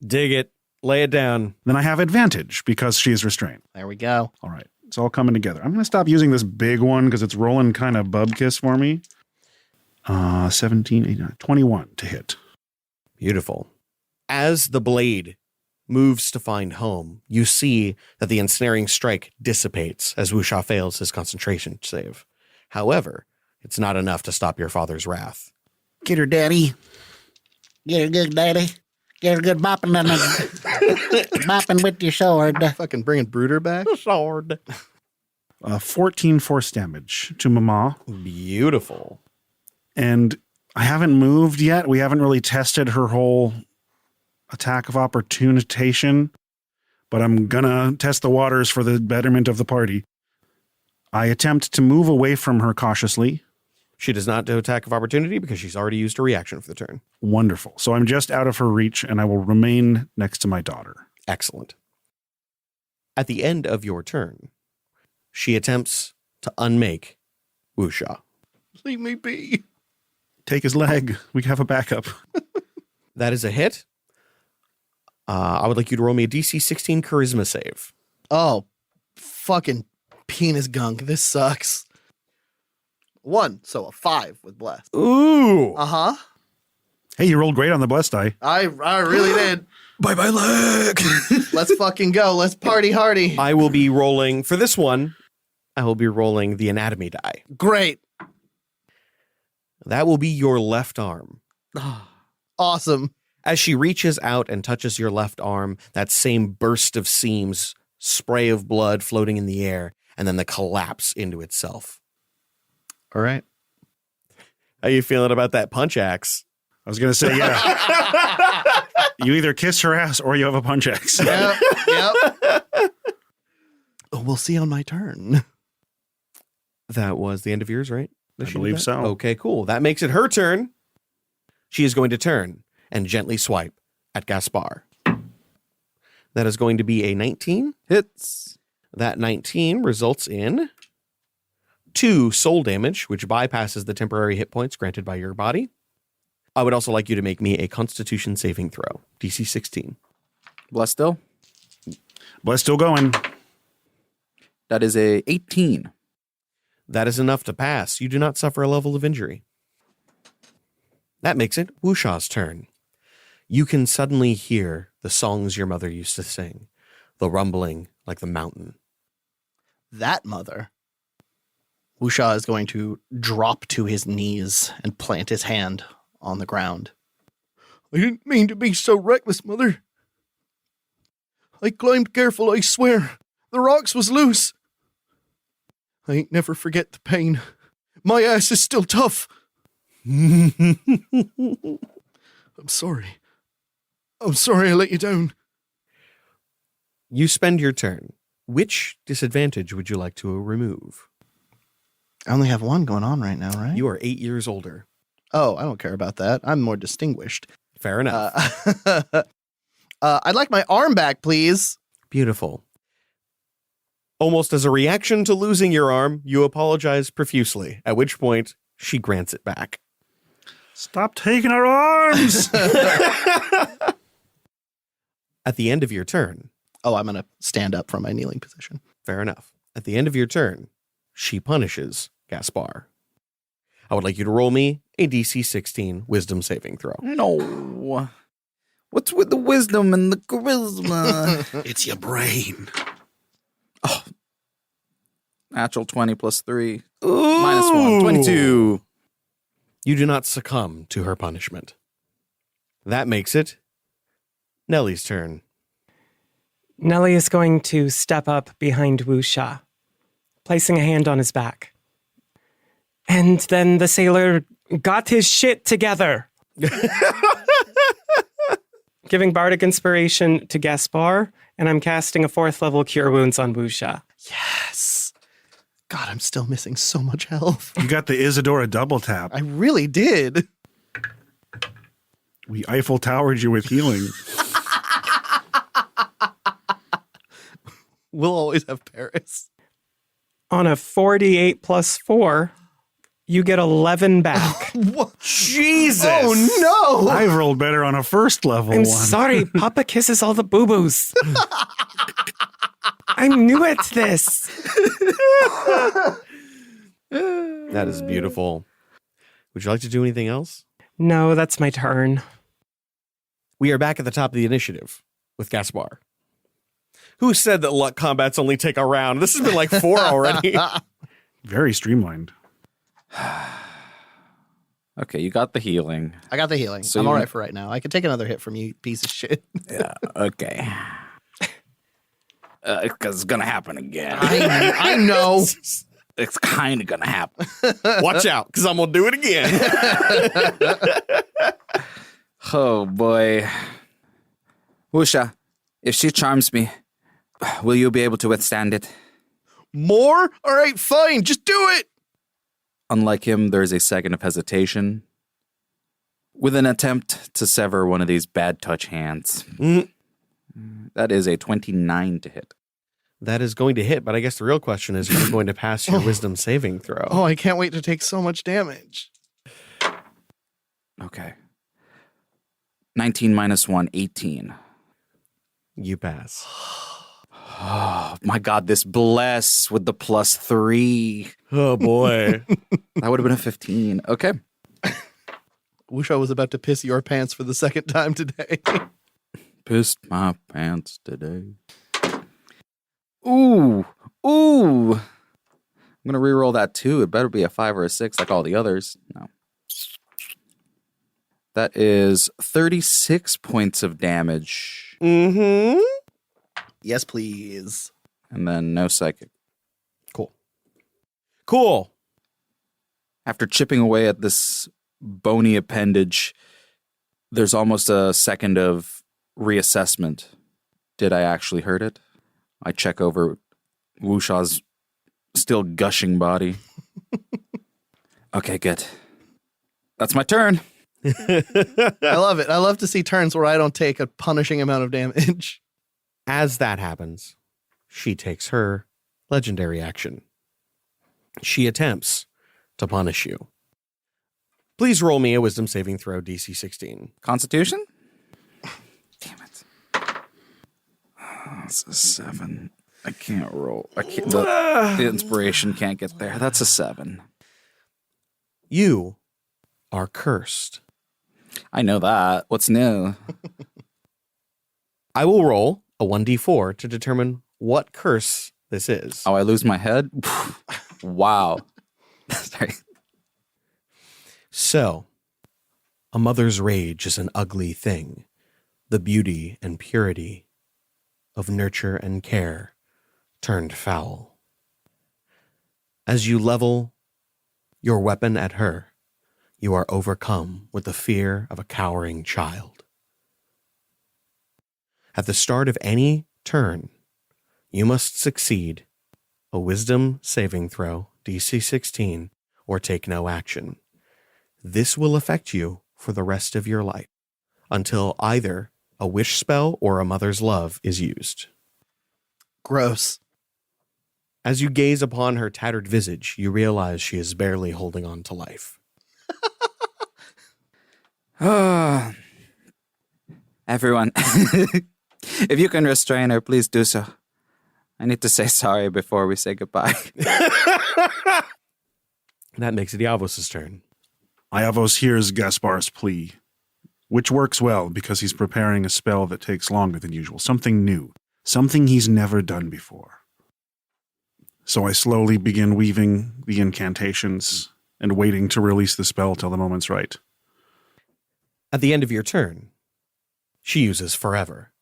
Dig it. Lay it down. Then I have advantage because she is restrained. There we go. All right. It's all coming together. I'm going to stop using this big one because it's rolling kind of bubkiss for me. 17, 18, 21 to hit. Beautiful. As the blade moves to find home, you see that the ensnaring strike dissipates as Wusha fails his concentration save. However, it's not enough to stop your father's wrath. Get her, Daddy. Get her good, Daddy. Get her good bopping on bopping with your sword. Fucking bringing Brooder back. Sword. 14 force damage to Mama. Beautiful. And I haven't moved yet. We haven't really tested her whole attack of opportunity, but I'm gonna test the waters for the betterment of the party. I attempt to move away from her cautiously. She does not do attack of opportunity because she's already used a reaction for the turn. Wonderful. So I'm just out of her reach, and I will remain next to my daughter. Excellent. At the end of your turn, she attempts to unmake Wusha. Leave me be. Take his leg. We have a backup. That is a hit. I would like you to roll me a DC 16 charisma save. Oh, fucking penis gunk. This sucks. 1, so a 5 with bless. Ooh. Uh-huh. Hey, you rolled great on the blessed die. I really did. Bye-bye, leg. Let's fucking go. Let's party hardy. I will be rolling, for this one, I will be rolling the anatomy die. Great. That will be your left arm. Awesome. As she reaches out and touches your left arm, that same burst of seams, spray of blood floating in the air, and then the collapse into itself. All right. How you feeling about that punch axe? I was going to say, yeah. You either kiss her ass or you have a punch axe. Yep. Oh, we'll see on my turn. That was the end of yours, right? I believe so. Okay, cool. That makes it her turn. She is going to turn and gently swipe at Gaspar. That is going to be a 19. Hits. That 19 results in 2 soul damage, which bypasses the temporary hit points granted by your body. I would also like you to make me a Constitution saving throw, DC 16. Bless still. Bless still going. That is a 18. That is enough to pass. You do not suffer a level of injury. That makes it Wushaw's turn. You can suddenly hear the songs your mother used to sing, the rumbling like the mountain. That mother. Wusha is going to drop to his knees and plant his hand on the ground. I didn't mean to be so reckless, Mother. I climbed careful, I swear. The rocks was loose. I ain't never forget the pain. My ass is still tough. I'm sorry. I'm sorry I let you down. You spend your turn. Which disadvantage would you like to remove? I only have one going on right now, right? You are 8 years older. Oh, I don't care about that. I'm more distinguished. Fair enough. I'd like my arm back, please. Beautiful. Almost as a reaction to losing your arm, you apologize profusely, at which point she grants it back. Stop taking our arms! At the end of your turn. Oh, I'm going to stand up from my kneeling position. Fair enough. At the end of your turn, she punishes Gaspar. I would like you to roll me a DC 16 wisdom saving throw. No. What's with the wisdom and the charisma? It's your brain. Oh. Natural 20 plus 3. Ooh. Minus 1. 22. You do not succumb to her punishment. That makes it Nellie's turn. Nellie is going to step up behind Wusha, placing a hand on his back. And then the sailor got his shit together. Giving bardic inspiration to Gaspar, and I'm casting a 4th level Cure Wounds on Wusha. Yes. God, I'm still missing so much health. You got the Isadora double tap. I really did. We Eiffel Towered you with healing. We'll always have Paris. On a 48 plus 4, you get 11 back. What? Jesus! Oh, no! I've rolled better on a first level I'm one. sorry, Papa kisses all the boo-boos. I'm new at this. That is beautiful. Would you like to do anything else? No, that's my turn. We are back at the top of the initiative with Gaspar. Who said that LUQ combats only take a round? This has been like 4 already. Very streamlined. Okay, you got the healing. I got the healing. So I'm you- all right for right now. I can take another hit from you, piece of shit. Yeah, okay. Because it's going to happen again. I know. It's kind of going to happen. Watch out, because I'm going to do it again. Oh, boy. Wusha, if she charms me, will you be able to withstand it? More? All right, fine. Just do it. Unlike him, there's a second of hesitation with an attempt to sever one of these bad touch hands. That is a 29 to hit. That is going to hit, but I guess the real question is, are you going to pass your wisdom saving throw? Oh, I can't wait to take so much damage. Okay. 19 minus 1, 18. You pass. Oh, my God, this bless with the +3. Oh, boy. That would have been a 15. Okay. Wish I was about to piss your pants for the second time today. Pissed my pants today. Ooh. I'm going to reroll that 2. It better be a 5 or a 6 like all the others. No. That is 36 points of damage. Mm-hmm. Yes, please. And then no psychic. Cool. After chipping away at this bony appendage, there's almost a second of reassessment. Did I actually hurt it? I check over Wusha's still gushing body. Okay, good. That's my turn. I love it. I love to see turns where I don't take a punishing amount of damage. As that happens, she takes her legendary action. She attempts to punish you. Please roll me a wisdom saving throw, DC 16. Constitution? Damn it. Oh, it's a 7. I can't roll. I can't. The inspiration can't get there. That's a 7. You are cursed. I know that. What's new? I will roll a 1d4 to determine what curse this is. Oh, I lose my head? Wow. Sorry. So, a mother's rage is an ugly thing. The beauty and purity of nurture and care turned foul. As you level your weapon at her, you are overcome with the fear of a cowering child. At the start of any turn, you must succeed a wisdom saving throw, DC 16, or take no action. This will affect you for the rest of your life until either a wish spell or a mother's love is used. Gross. As you gaze upon her tattered visage, you realize she is barely holding on to life. Everyone, if you can restrain her, please do so. I need to say sorry before we say goodbye. That makes it Iavos' turn. Iavos hears Gaspar's plea, which works well because he's preparing a spell that takes longer than usual, something new, something he's never done before. So I slowly begin weaving the incantations and waiting to release the spell till the moment's right. At the end of your turn, she uses forever.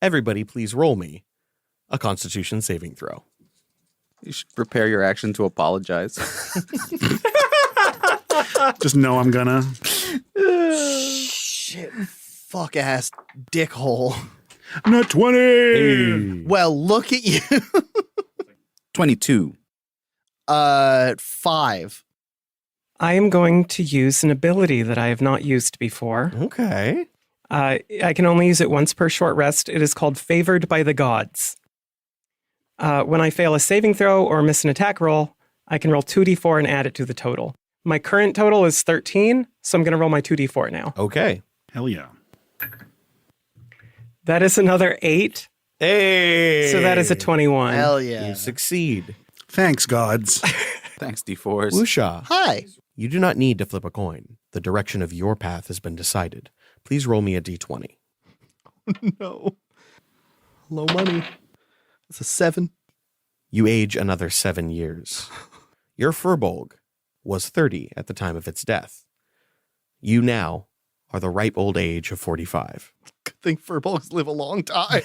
Everybody please roll me a Constitution saving throw. You should prepare your action to apologize. Just know I'm gonna. Shit. Fuck ass dickhole. Not 20! Hey. Well, look at you. 22. 5. I am going to use an ability that I have not used before. Okay. I can only use it once per short rest. It is called Favored by the Gods. When I fail a saving throw or miss an attack roll, I can roll 2d4 and add it to the total. My current total is 13, so I'm going to roll my 2d4 now. Okay. Hell yeah. That is another 8, Hey! so that is a 21. Hell yeah. You succeed. Thanks, gods. Thanks, D4s. Wusha, Hi. you do not need to flip a coin. The direction of your path has been decided. Please roll me a d20. No. Low money. It's a 7. You age another 7 years. Your Furbolg was 30 at the time of its death. You now are the ripe old age of 45. Good thing furbolgs live a long time.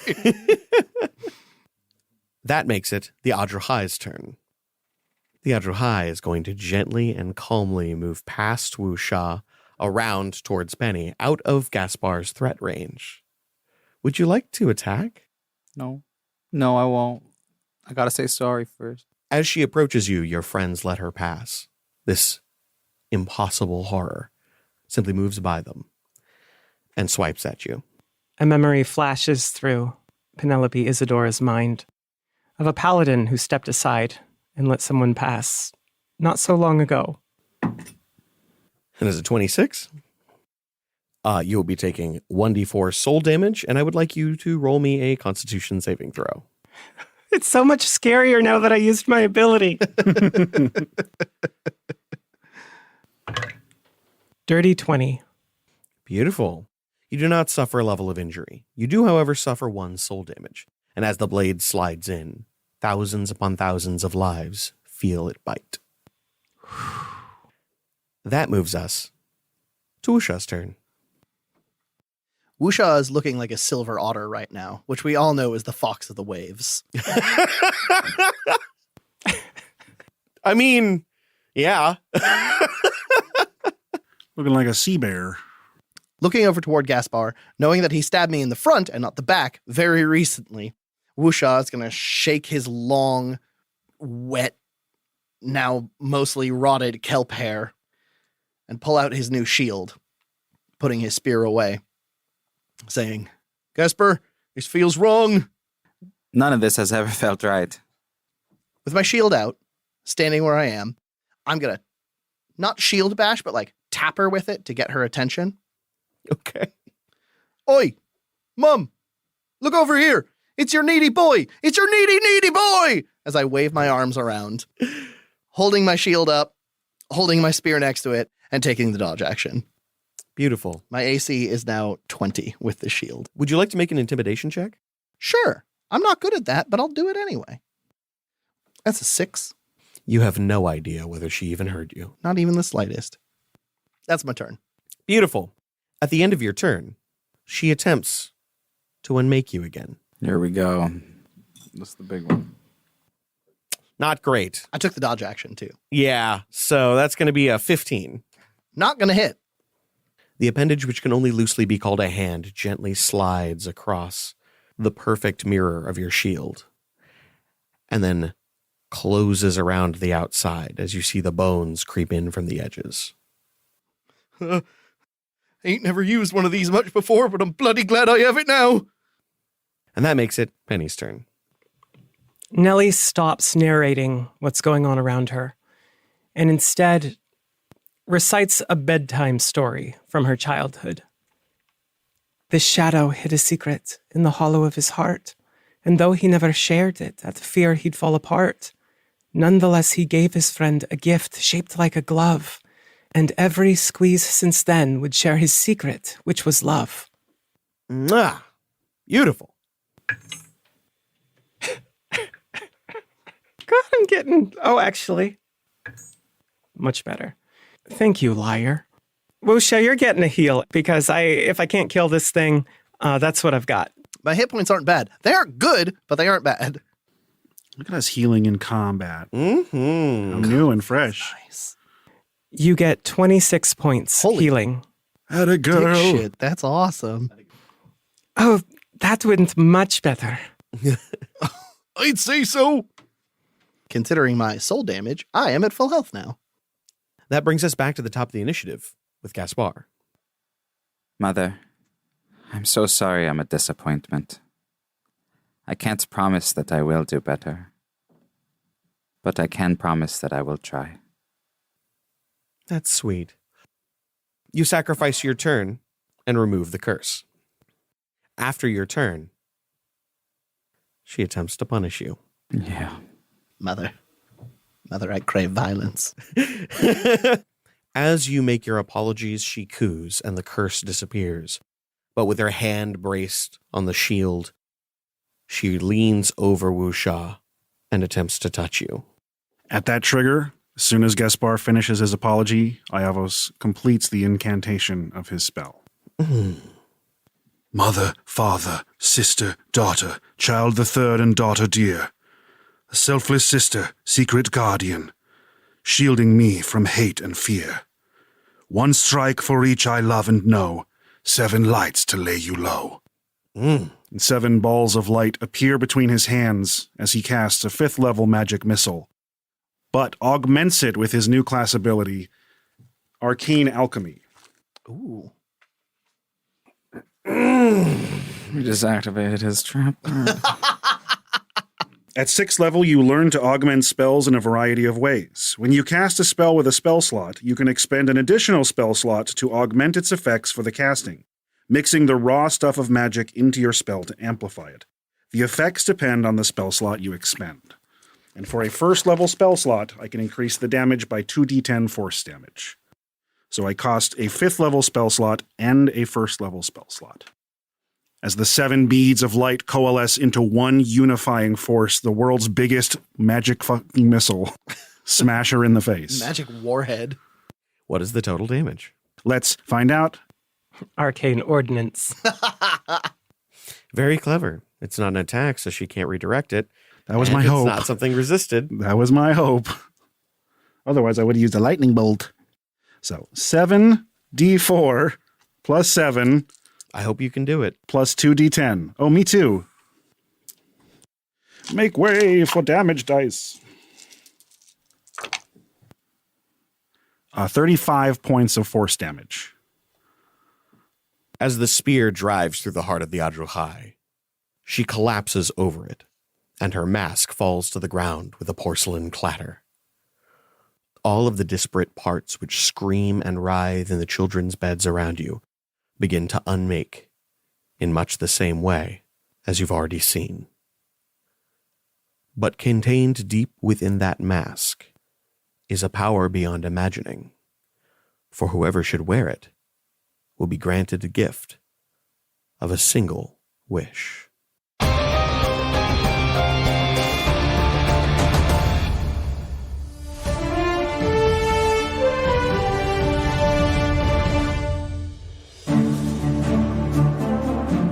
That makes it the Adruhai's turn. The Adruhai is going to gently and calmly move past Wusha around towards Penny, out of Gaspar's threat range. Would you like to attack? No. No, I won't. I gotta say sorry first. As she approaches you, your friends let her pass. This impossible horror simply moves by them and swipes at you. A memory flashes through Penelope Isadora's mind of a paladin who stepped aside and let someone pass not so long ago. And is it 26? You will be taking 1d4 soul damage, and I would like you to roll me a Constitution saving throw. It's so much scarier now that I used my ability. Dirty 20. Beautiful. You do not suffer a level of injury. You do, however, suffer 1 soul damage. And as the blade slides in, thousands upon thousands of lives feel it bite. That moves us to Usha's turn. Wusha is looking like a silver otter right now, which we all know is the fox of the waves. I mean, yeah. Looking like a sea bear. Looking over toward Gaspar, knowing that he stabbed me in the front and not the back very recently, Wusha is going to shake his long, wet, now mostly rotted kelp hair and pull out his new shield, putting his spear away, saying, Gaspar, this feels wrong. None of this has ever felt right. With my shield out, standing where I am, I'm going to not shield bash, but like tap her with it to get her attention. Okay. Oi, Mum, look over here. It's your needy boy. It's your needy boy. As I wave my arms around, holding my shield up, holding my spear next to it, and taking the dodge action. Beautiful. My AC is now 20 with the shield. Would you like to make an intimidation check? Sure. I'm not good at that, but I'll do it anyway. That's a 6. You have no idea whether she even heard you. Not even the slightest. That's my turn. Beautiful. At the end of your turn, she attempts to unmake you again. Here we go. That's the big one. Not great. I took the dodge action too. Yeah, so that's going to be a 15. Not going to hit. The appendage, which can only loosely be called a hand, gently slides across the perfect mirror of your shield and then closes around the outside as you see the bones creep in from the edges. Ain't never used one of these much before, but I'm bloody glad I have it now. And that makes it Penny's turn. Nellie stops narrating what's going on around her and instead recites a bedtime story from her childhood. This shadow hid a secret in the hollow of his heart, and though he never shared it at the fear he'd fall apart, nonetheless he gave his friend a gift shaped like a glove, and every squeeze since then would share his secret, which was love. Mwah! Beautiful. God, I'm getting... Oh, actually. Much better. Thank you, liar. Wusha, you're getting a heal, because if I can't kill this thing, that's what I've got. My hit points aren't bad. They aren't good, but they aren't bad. Look at us healing in combat. Mm-hmm. How new and fresh. Nice. You get 26 points healing. Atta girl. Dick shit. That's awesome. Oh, that went much better. I'd say so. Considering my soul damage, I am at full health now. That brings us back to the top of the initiative with Gaspar. Mother, I'm so sorry I'm a disappointment. I can't promise that I will do better, but I can promise that I will try. That's sweet. You sacrifice your turn and remove the curse. After your turn, she attempts to punish you. Yeah. Mother, I crave violence. As you make your apologies, she coos and the curse disappears. But with her hand braced on the shield, she leans over Wusha and attempts to touch you. At that trigger, as soon as Gaspar finishes his apology, Iavos completes the incantation of his spell. Mother, father, sister, daughter, child the third and daughter dear, a selfless sister, secret guardian, shielding me from hate and fear. One strike for each I love and know, 7 lights to lay you low. And 7 balls of light appear between his hands as he casts a 5th level magic missile, but augments it with his new class ability, Arcane Alchemy. Ooh. We just activated his trap. At 6th level, you learn to augment spells in a variety of ways. When you cast a spell with a spell slot, you can expend an additional spell slot to augment its effects for the casting, mixing the raw stuff of magic into your spell to amplify it. The effects depend on the spell slot you expend. And for a 1st level spell slot, I can increase the damage by 2d10 force damage. So I cost a 5th level spell slot and a 1st level spell slot. As the 7 beads of light coalesce into one unifying force, the world's biggest magic fucking missile smash her in the face. Magic warhead. What is the total damage? Let's find out. Arcane ordnance. Very clever. It's not an attack, so she can't redirect it. That was and my hope. It's not something resisted. That was my hope. Otherwise, I would have used a lightning bolt. So 7d4 plus 7 I hope you can do it. plus 2d10. Oh, me too. Make way for damage dice. 35 points of force damage. As the spear drives through the heart of the Adruhai, she collapses over it, and her mask falls to the ground with a porcelain clatter. All of the disparate parts which scream and writhe in the children's beds around you begin to unmake in much the same way as you've already seen. But contained deep within that mask is a power beyond imagining, for whoever should wear it will be granted a gift of a single wish.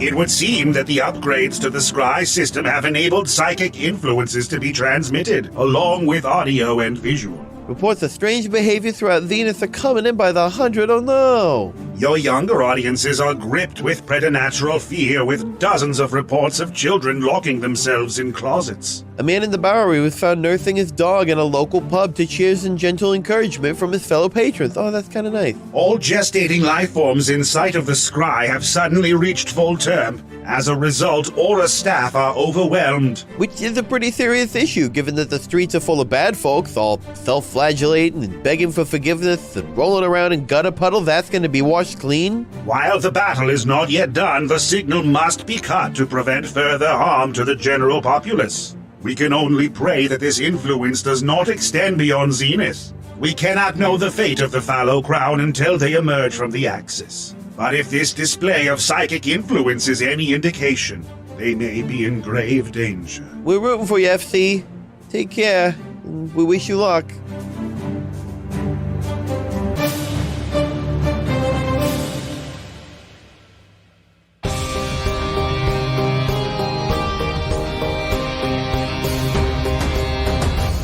It would seem that the upgrades to the scry system have enabled psychic influences to be transmitted, along with audio and visual. Reports of strange behavior throughout Zenith are coming in by the 100. Oh no! Your younger audiences are gripped with preternatural fear, with dozens of reports of children locking themselves in closets. A man in the Bowery was found nursing his dog in a local pub to cheers and gentle encouragement from his fellow patrons. Oh, that's kind of nice. All gestating life forms in sight of the scry have suddenly reached full term. As a result, Aura staff are overwhelmed. Which is a pretty serious issue, given that the streets are full of bad folks, all self-flagellating and begging for forgiveness and rolling around in gutter puddles asking to be washed clean. While the battle is not yet done, the signal must be cut to prevent further harm to the general populace. We can only pray that this influence does not extend beyond Zenith. We cannot know the fate of the Fallow Crown until they emerge from the Axis. But if this display of psychic influence is any indication, they may be in grave danger. We're rooting for you, FC. Take care, and we wish you luck.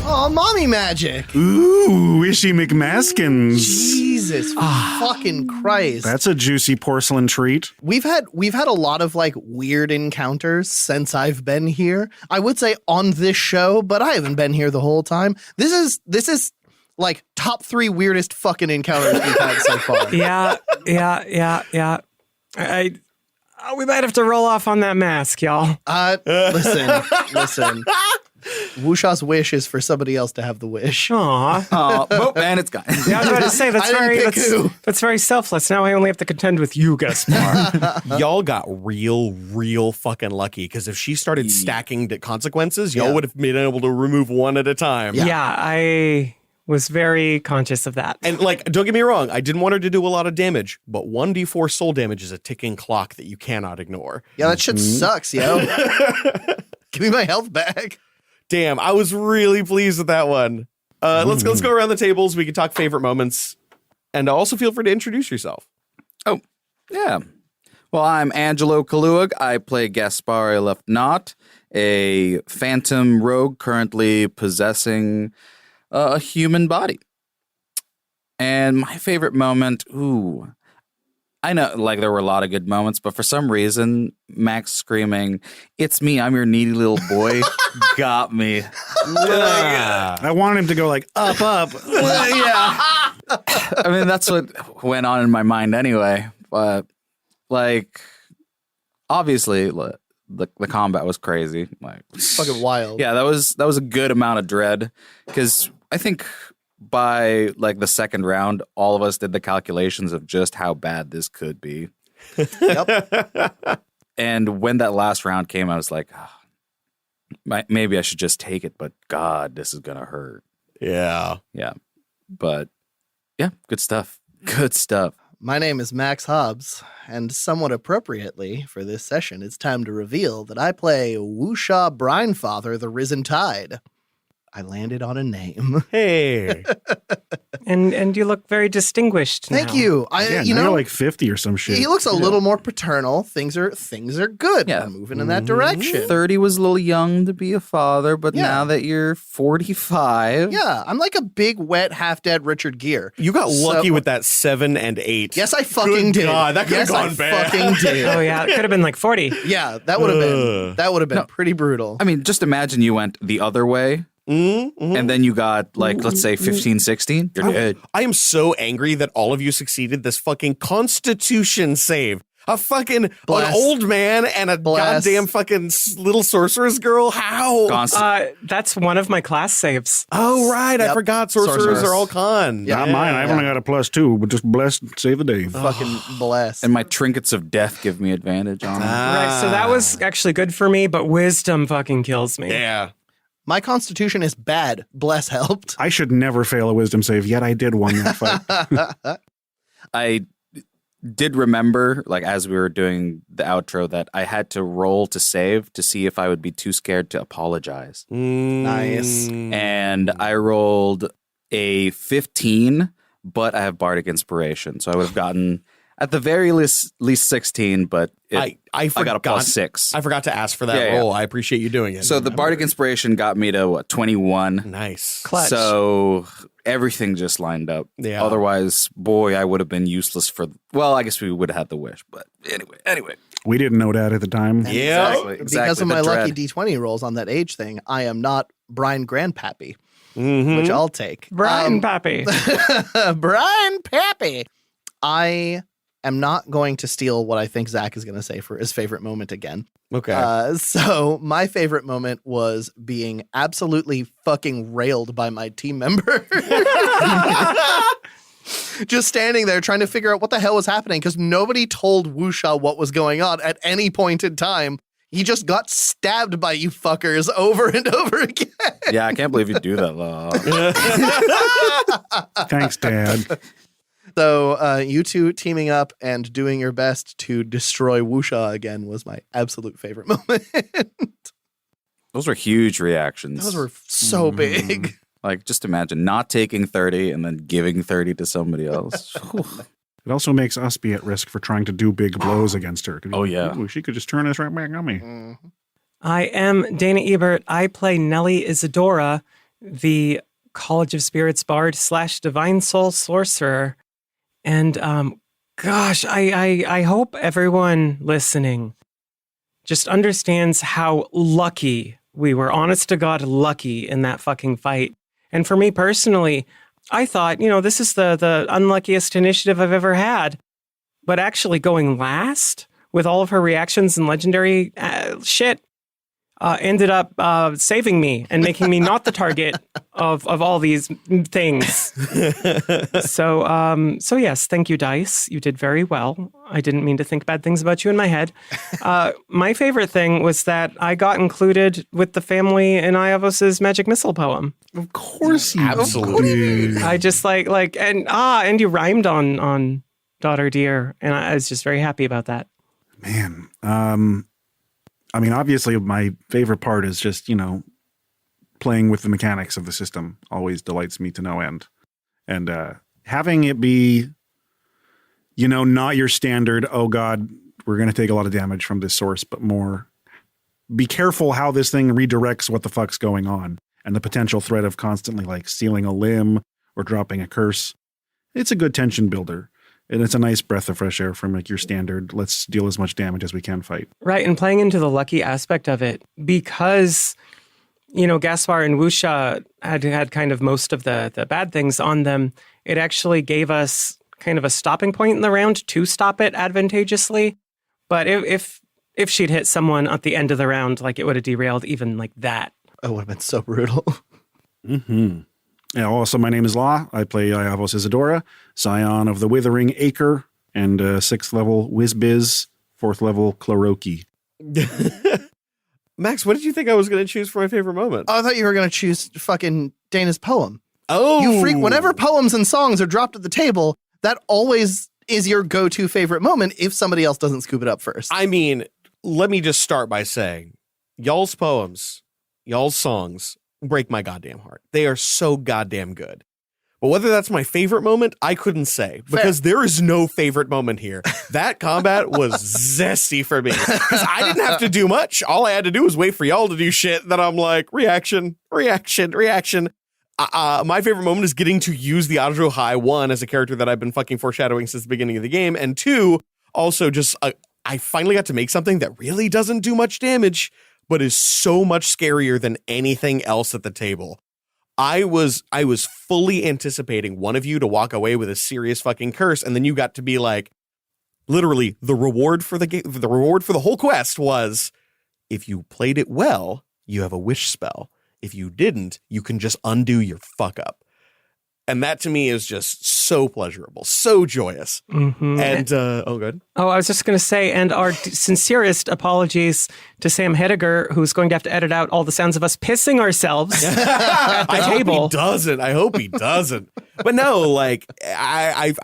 Oh, mommy magic. Ooh, Wishy McMaskins. Jesus fucking Christ. That's a juicy porcelain treat. We've had a lot of like weird encounters since I've been here. I would say on this show, but I haven't been here the whole time. This is like top 3 weirdest fucking encounters we've had so far. Yeah. We might have to roll off on that mask, y'all. Listen. Wusha's wish is for somebody else to have the wish. Aw. Oh, and it's gone. Yeah, I was about to say that's very selfless. Now I only have to contend with you, Gaspar. Y'all got real fucking lucky, because if she started stacking the consequences, y'all would have been able to remove one at a time. Yeah, I was very conscious of that. And like, don't get me wrong, I didn't want her to do a lot of damage, but 1d4 soul damage is a ticking clock that you cannot ignore. Yeah, that shit sucks, yo. Give me my health back. Damn, I was really pleased with that one. Let's go around the tables. We can talk favorite moments, and also feel free to introduce yourself. Oh, yeah. Well, I'm Angelo Kaluag. I play Gaspar Left-Not, a phantom rogue currently possessing a human body. And my favorite moment, I know, like, there were a lot of good moments, but for some reason, Max screaming, "It's me, I'm your needy little boy," got me. I wanted him to go like, up. Yeah. I mean, that's what went on in my mind anyway. But, like, obviously, the combat was crazy. Like Fucking wild. Yeah, that was a good amount of dread because I think by like the second round, all of us did the calculations of just how bad this could be. Yep. And when that last round came, I was like, maybe I should just take it. But God, this is gonna hurt. Yeah. Yeah, but yeah, good stuff. Good stuff. My name is Max Hobbs, and somewhat appropriately for this session, it's time to reveal that I play Woosha Brinefather, the Risen Tide. I landed on a name. Hey. And you look very distinguished now. Thank you. Yeah, You now know, you're like 50 or some shit. he looks a little more paternal. Things are good. Yeah. We're moving in that direction. 30 was a little young to be a father, but Yeah. now that you're 45. Yeah, I'm like a big, wet, half-dead Richard Gere. You got lucky So- with that 7 and 8. Yes, I fucking did. God, that could have yes, gone I bad. fucking did. Oh yeah, it could have been like 40. Yeah, that would have been pretty brutal. I mean, just imagine you went the other way and then you got like, let's say 15, 16. You're dead. I am so angry that all of you succeeded this fucking Constitution save. A fucking Bless. an old man and a Bless. goddamn fucking little sorceress girl. How? That's one of my class saves. Oh right, I Yep. forgot sorcerers Sorceress. are all con. Yeah. Not mine. I've only got a +2, but just blessed, save the day. Fucking bless. And my trinkets of death give me advantage on them. Right, so that was actually good for me, but wisdom fucking kills me. Yeah. My constitution is bad. Bless helped. I should never fail a wisdom save, yet I did one that fight. I did remember, like, as we were doing the outro, that I had to roll to save to see if I would be too scared to apologize. Nice. And I rolled a 15, but I have Bardic Inspiration. So I would have gotten, at the very least 16, but I got a +6. I forgot to ask for that Yeah, yeah. roll. I appreciate you doing it. So the Bardic Inspiration got me to, 21? Nice. Clutch. So everything just lined up. Yeah. Otherwise, boy, I would have been useless for, well, I guess we would have had the wish. But anyway. We didn't know that at the time. Yeah. Exactly. Because of my the lucky dread. D20 rolls on that age thing, I am not Brian Grandpappy, Mhm. which I'll take. Brian Pappy. Brian Pappy. I am not going to steal what I think Zach is going to say for his favorite moment again. Okay. So my favorite moment was being absolutely fucking railed by my team member. Just standing there trying to figure out what the hell was happening because nobody told Woosha what was going on at any point in time. He just got stabbed by you fuckers over and over again. Yeah, I can't believe you do that, Law. Thanks, Dad. So you two teaming up and doing your best to destroy Woosha again was my absolute favorite moment. Those were huge reactions. Those were so big. Like, just imagine not taking 30 and then giving 30 to somebody else. It also makes us be at risk for trying to do big blows against her. Oh, yeah. Ooh, she could just turn this right back on me. I am Dana Ebert. I play Nellie Isadora, the College of Spirits Bard / Divine Soul Sorcerer. And gosh, I hope everyone listening just understands how lucky we were. Honest to God, lucky in that fucking fight. And for me personally, I thought, this is the unluckiest initiative I've ever had. But actually going last with all of her reactions and legendary shit ended up saving me and making me not the target of all these things. So yes, thank you, Dice. You did very well. I didn't mean to think bad things about you in my head. My favorite thing was that I got included with the family in Iavos's Magic Missile poem. Of course you Absolutely. I just and you rhymed on Daughter Dear, and I was just very happy about that. Man. I mean, obviously, my favorite part is just, playing with the mechanics of the system always delights me to no end. And having it be, not your standard, oh God, we're going to take a lot of damage from this source, but more be careful how this thing redirects what the fuck's going on and the potential threat of constantly like stealing a limb or dropping a curse. It's a good tension builder. And it's a nice breath of fresh air from like your standard, let's deal as much damage as we can fight. Right, and playing into the lucky aspect of it, because, Gaspar and Woosha had kind of most of the bad things on them, it actually gave us kind of a stopping point in the round to stop it advantageously. But if If she'd hit someone at the end of the round, like it would have derailed even like that. Oh, it would have been so brutal. Mm-hmm. Yeah, also, my name is Law. I play Iavos Isadora, scion of the Withering Acre, and 6th level Whizbiz, 4th level Chloroki. Max, what did you think I was going to choose for my favorite moment? Oh, I thought you were going to choose fucking Dana's poem. Oh! You freak. Whenever poems and songs are dropped at the table, that always is your go-to favorite moment if somebody else doesn't scoop it up first. I mean, let me just start by saying, y'all's poems, y'all's songs break my goddamn heart. They are so goddamn good. But whether that's my favorite moment, I couldn't say, because there is no favorite moment here. That combat was zesty for me, because I didn't have to do much. All I had to do was wait for y'all to do shit that I'm like, reaction. My favorite moment is getting to use the Adro High, 1, as a character that I've been fucking foreshadowing since the beginning of the game, and 2, also just, I finally got to make something that really doesn't do much damage, but is so much scarier than anything else at the table. I was fully anticipating one of you to walk away with a serious fucking curse, and then you got to be like, literally, the reward for the whole quest was, if you played it well, you have a wish spell. If you didn't, you can just undo your fuck up. And that to me is just so pleasurable, so joyous. Mm-hmm. And, good. Oh, I was just going to say, and our sincerest apologies to Sam Hediger, who's going to have to edit out all the sounds of us pissing ourselves at the table. I hope he doesn't. But no, like, I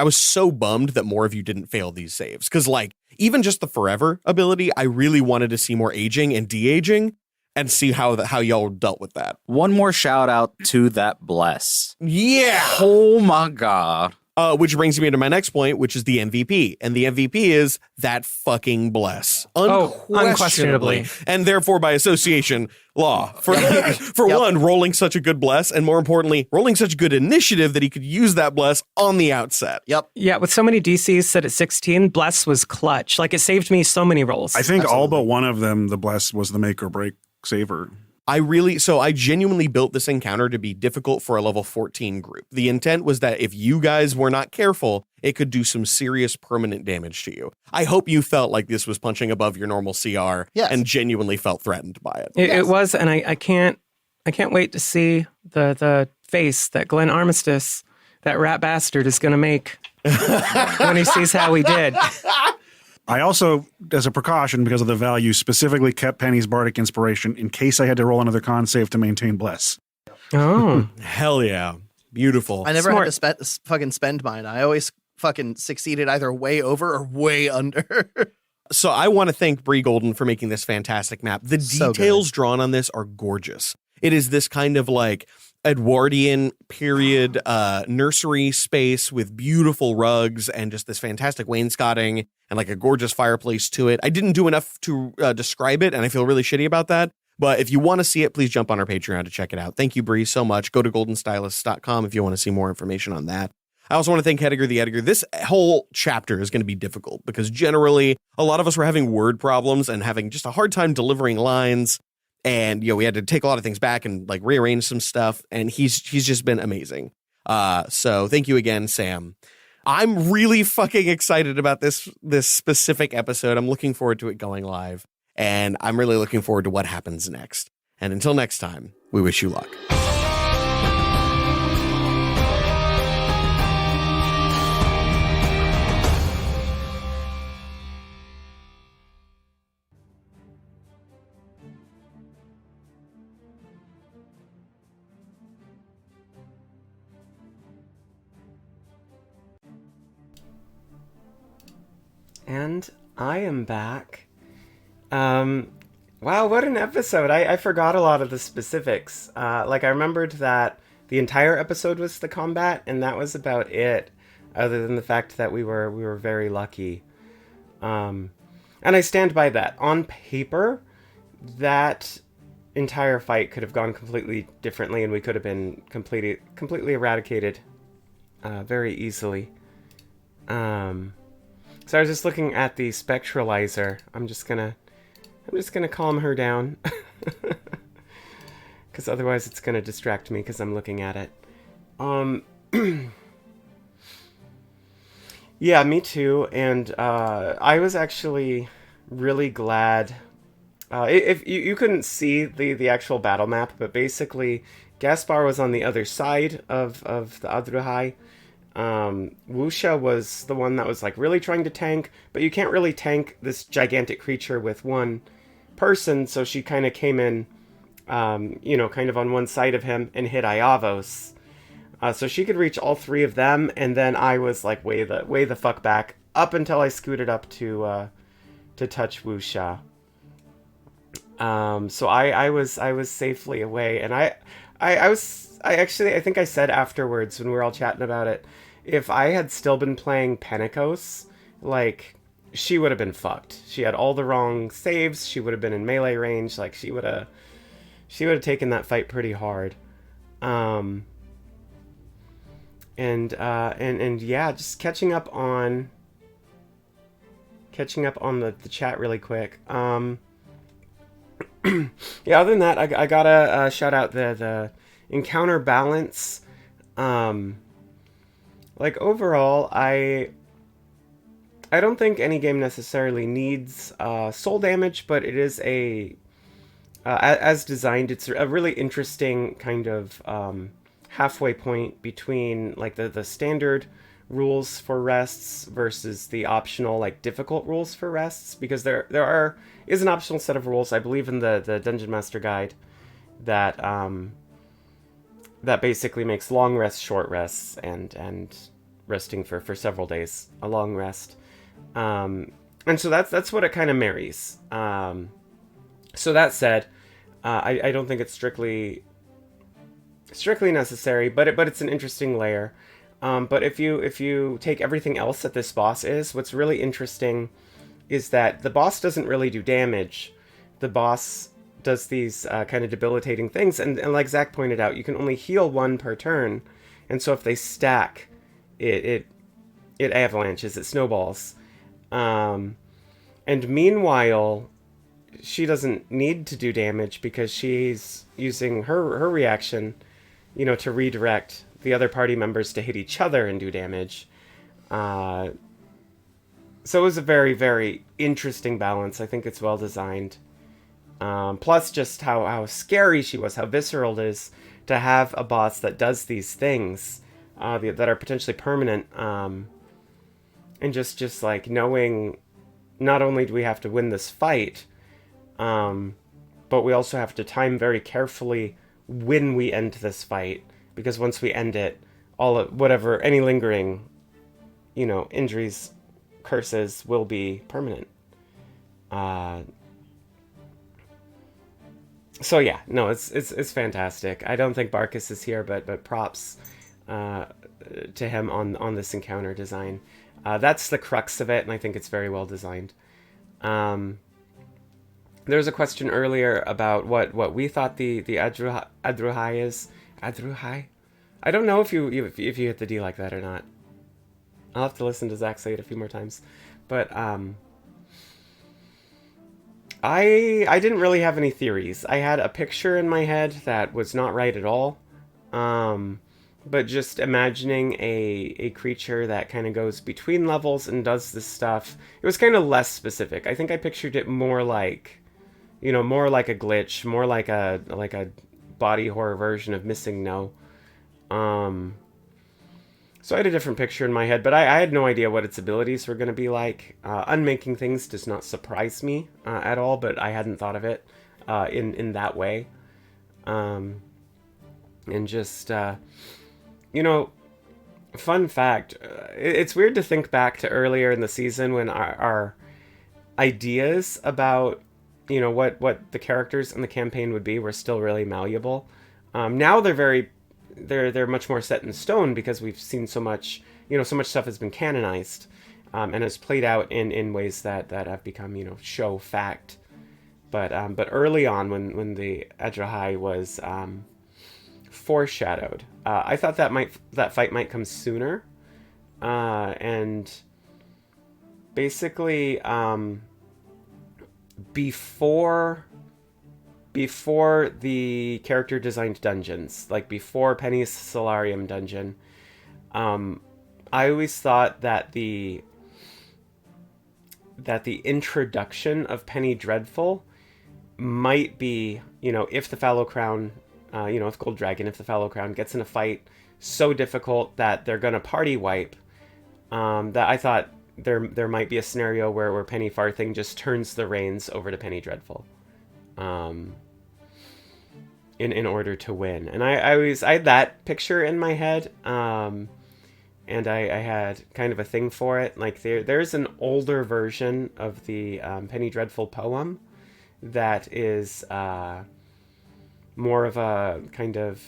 was so bummed that more of you didn't fail these saves. Because, like, even just the forever ability, I really wanted to see more aging and de-aging and see how y'all dealt with that. One more shout out to that bless. Yeah. Oh my God. Which brings me to my next point, which is the MVP. And the MVP is that fucking bless. Unquestionably. And therefore, by association, Law. For one, rolling such a good bless, and more importantly, rolling such good initiative that he could use that bless on the outset. Yep. Yeah, with so many DCs set at 16, bless was clutch. Like, it saved me so many rolls. I think all but one of them, the bless was the make or break saver. I genuinely built this encounter to be difficult for a level 14 group. The intent was that if you guys were not careful, it could do some serious permanent damage to you. I hope you felt like this was punching above your normal CR and genuinely felt threatened by it. It was, and I can't wait to see the face that Glenn Armistice, that rat bastard, is going to make when he sees how we did. I also, as a precaution, because of the value, specifically kept Penny's Bardic Inspiration in case I had to roll another con save to maintain Bless. Oh. Hell yeah. Beautiful. I never had to fucking spend mine. I always fucking succeeded either way over or way under. So I want to thank Bree Golden for making this fantastic map. The details drawn on this are gorgeous. It is this kind of like Edwardian period nursery space with beautiful rugs and just this fantastic wainscoting and like a gorgeous fireplace to it. I didn't do enough to describe it, and I feel really shitty about that. But if you want to see it, please jump on our Patreon to check it out. Thank you, Bree, so much. Go to goldenstylists.com if you want to see more information on that. I also want to thank Hediger the Editor. This whole chapter is going to be difficult because generally a lot of us were having word problems and having just a hard time delivering lines. And, we had to take a lot of things back and like rearrange some stuff. And he's just been amazing. So thank you again, Sam. I'm really fucking excited about this specific episode. I'm looking forward to it going live. And I'm really looking forward to what happens next. And until next time, we wish you luck. And I am back. Wow, what an episode. I forgot a lot of the specifics. I remembered that the entire episode was the combat, and that was about it, other than the fact that we were very lucky. And I stand by that. On paper, that entire fight could have gone completely differently, and we could have been completely eradicated very easily. So I was just looking at the spectralizer. I'm just gonna calm her down, because otherwise it's gonna distract me because I'm looking at it. Yeah, me too. And I was actually really glad. If you couldn't see the actual battle map, but basically Gaspar was on the other side of the Adruhai. Wusha was the one that was like really trying to tank, but you can't really tank this gigantic creature with one person, so she kind of came in, kind of on one side of him and hit Iavos. So she could reach all three of them, and then I was like way the fuck back up until I scooted up to touch Wusha. So I was safely away, and I think I said afterwards when we were all chatting about it, if I had still been playing Pentecost, like, she would have been fucked. She had all the wrong saves. She would have been in melee range. Like, she would have taken that fight pretty hard. And yeah, just catching up on the chat really quick. Yeah, other than that, I gotta shout out the encounter balance. Like, overall, I don't think any game necessarily needs soul damage, but it is as designed, it's a really interesting kind of halfway point between like the standard rules for rests versus the optional, like, difficult rules for rests, because there is an optional set of rules, I believe, in the Dungeon Master Guide that that basically makes long rests short rests, and resting for several days a long rest. And so that's what it kind of marries. So that said, I don't think it's strictly necessary, but it's an interesting layer. But if you take everything else that this boss is, what's really interesting is that the boss doesn't really do damage. The boss does these kind of debilitating things, and like Zach pointed out, you can only heal one per turn, and so if they stack, it avalanches, it snowballs. And meanwhile, she doesn't need to do damage because she's using her reaction, to redirect the other party members to hit each other and do damage. So it was a very, very interesting balance. I think it's well designed. Plus just how scary she was, how visceral it is to have a boss that does these things that are potentially permanent. And just like knowing not only do we have to win this fight, but we also have to time very carefully when we end this fight, because once we end it, any lingering, injuries, curses will be permanent. So yeah, no, it's fantastic. I don't think Barkus is here, but props to him on this encounter design. That's the crux of it, and I think it's very well designed. There was a question earlier about what we thought the Adruhai is. Adruhai? I don't know if you hit the D like that or not. I'll have to listen to Zach say it a few more times. But I didn't really have any theories. I had a picture in my head that was not right at all. But just imagining a creature that kind of goes between levels and does this stuff, it was kind of less specific. I think I pictured it more like, more like a glitch, more like a body horror version of Missing No. So I had a different picture in my head, but I had no idea what its abilities were going to be like. Unmaking things does not surprise me at all, but I hadn't thought of it in that way. And just, fun fact, it's weird to think back to earlier in the season when our ideas about, what the characters in the campaign would be were still really malleable. Now they're much more set in stone because we've seen so much stuff has been canonized, and has played out in ways that have become, show fact. But early on, when the Adrahai was foreshadowed, I thought that fight might come sooner, and basically before the character designed dungeons, like before Penny's Solarium dungeon, I always thought that the that the introduction of Penny Dreadful might be, if the Fallow Crown, if Gold Dragon, if the Fallow Crown gets in a fight so difficult that they're gonna party wipe, that I thought there might be a scenario where Penny Farthing just turns the reins over to Penny Dreadful, in order to win. And I had that picture in my head, and I had kind of a thing for it. Like there's an older version of the Penny Dreadful poem that is more of a kind of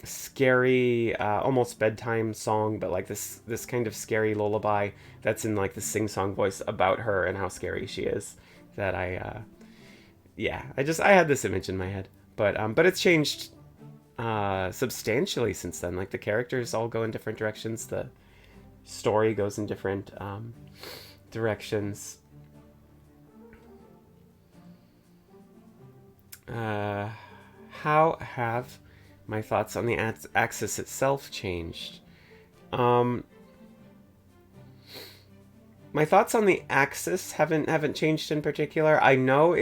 scary, almost bedtime song, but like this kind of scary lullaby that's in like the sing-song voice about her and how scary she is. That I had this image in my head, but it's changed substantially since then. Like the characters all go in different directions, the story goes in different directions. How have my thoughts on the Axis itself changed? My thoughts on the Axis haven't changed in particular. I know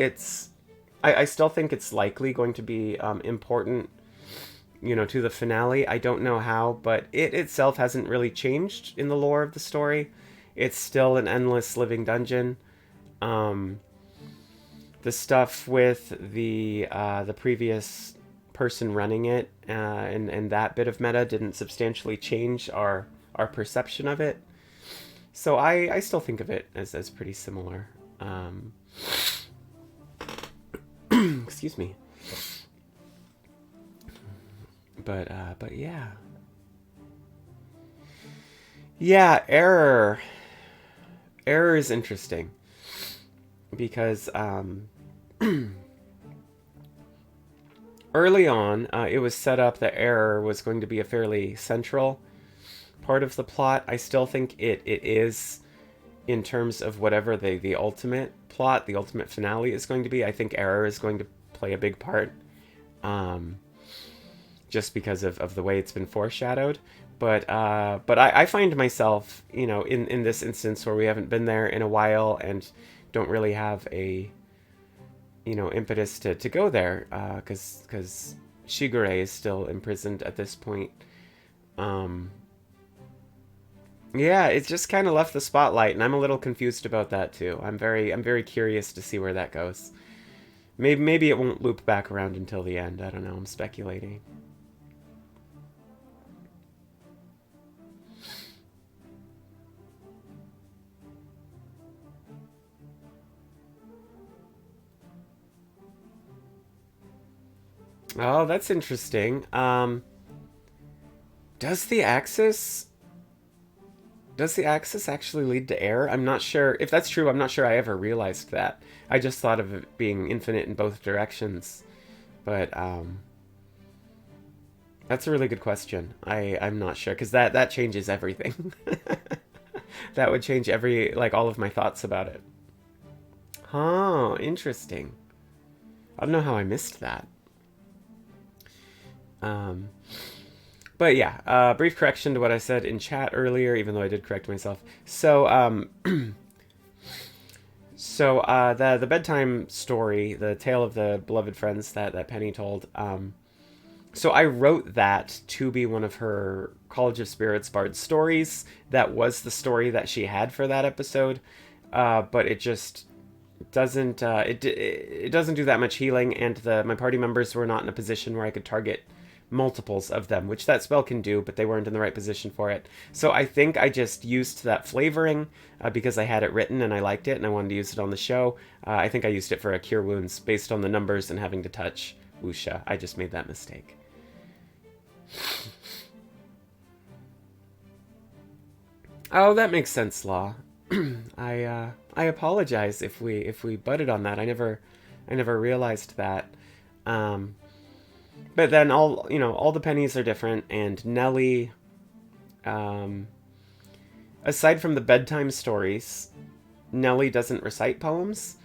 I still think it's likely going to be important, to the finale. I don't know how, but it itself hasn't really changed in the lore of the story. It's still an endless living dungeon. The stuff with the previous person running it, and that bit of meta didn't substantially change our perception of it. So I still think of it as pretty similar. Excuse me. But yeah. Yeah, Error is interesting. Because early on, it was set up that Error was going to be a fairly central part of the plot. I still think it is, in terms of whatever the ultimate plot, the ultimate finale is going to be. I think Error is going to play a big part, just because of the way it's been foreshadowed. But I find myself, in this instance where we haven't been there in a while and don't really have a impetus to go there, because Shigure is still imprisoned at this point. Yeah, it's just kind of left the spotlight, and I'm a little confused about that too. I'm very curious to see where that goes. Maybe it won't loop back around until the end. I don't know. I'm speculating. Oh, that's interesting. Does the Axis actually lead to air? I'm not sure. If that's true, I'm not sure I ever realized that. I just thought of it being infinite in both directions. But that's a really good question. I'm not sure, because that changes everything. That would change all of my thoughts about it. Huh, interesting. I don't know how I missed that. But yeah, brief correction to what I said in chat earlier, even though I did correct myself. So, the bedtime story, the tale of the beloved friends that Penny told, so I wrote that to be one of her College of Spirits Bard stories. That was the story that she had for that episode, but it just doesn't, it doesn't do that much healing, and my party members were not in a position where I could target multiples of them, which that spell can do, but they weren't in the right position for it. So I think I just used that flavoring because I had it written and I liked it and I wanted to use it on the show. I think I used it for a Cure Wounds based on the numbers and having to touch Wuxia. I just made that mistake. Oh, that makes sense, Law. I apologize if we butted on that. I never realized that. But then all the pennies are different, and Nellie, aside from the bedtime stories, Nellie doesn't recite poems.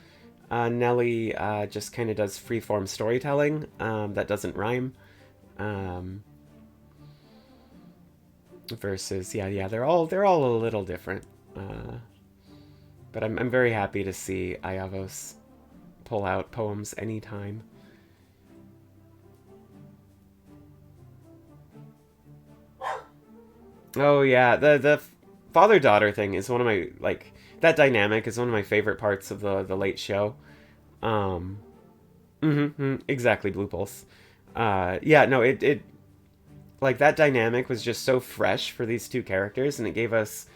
Nellie just kind of does freeform storytelling that doesn't rhyme. Versus, yeah, they're all a little different. But I'm very happy to see Iavos pull out poems anytime. Oh yeah, the father-daughter thing is one of my, like, that dynamic is one of my favorite parts of the Late Show. Exactly, Blue Pulse. Yeah, no, it like, that dynamic was just so fresh for these two characters, and it gave us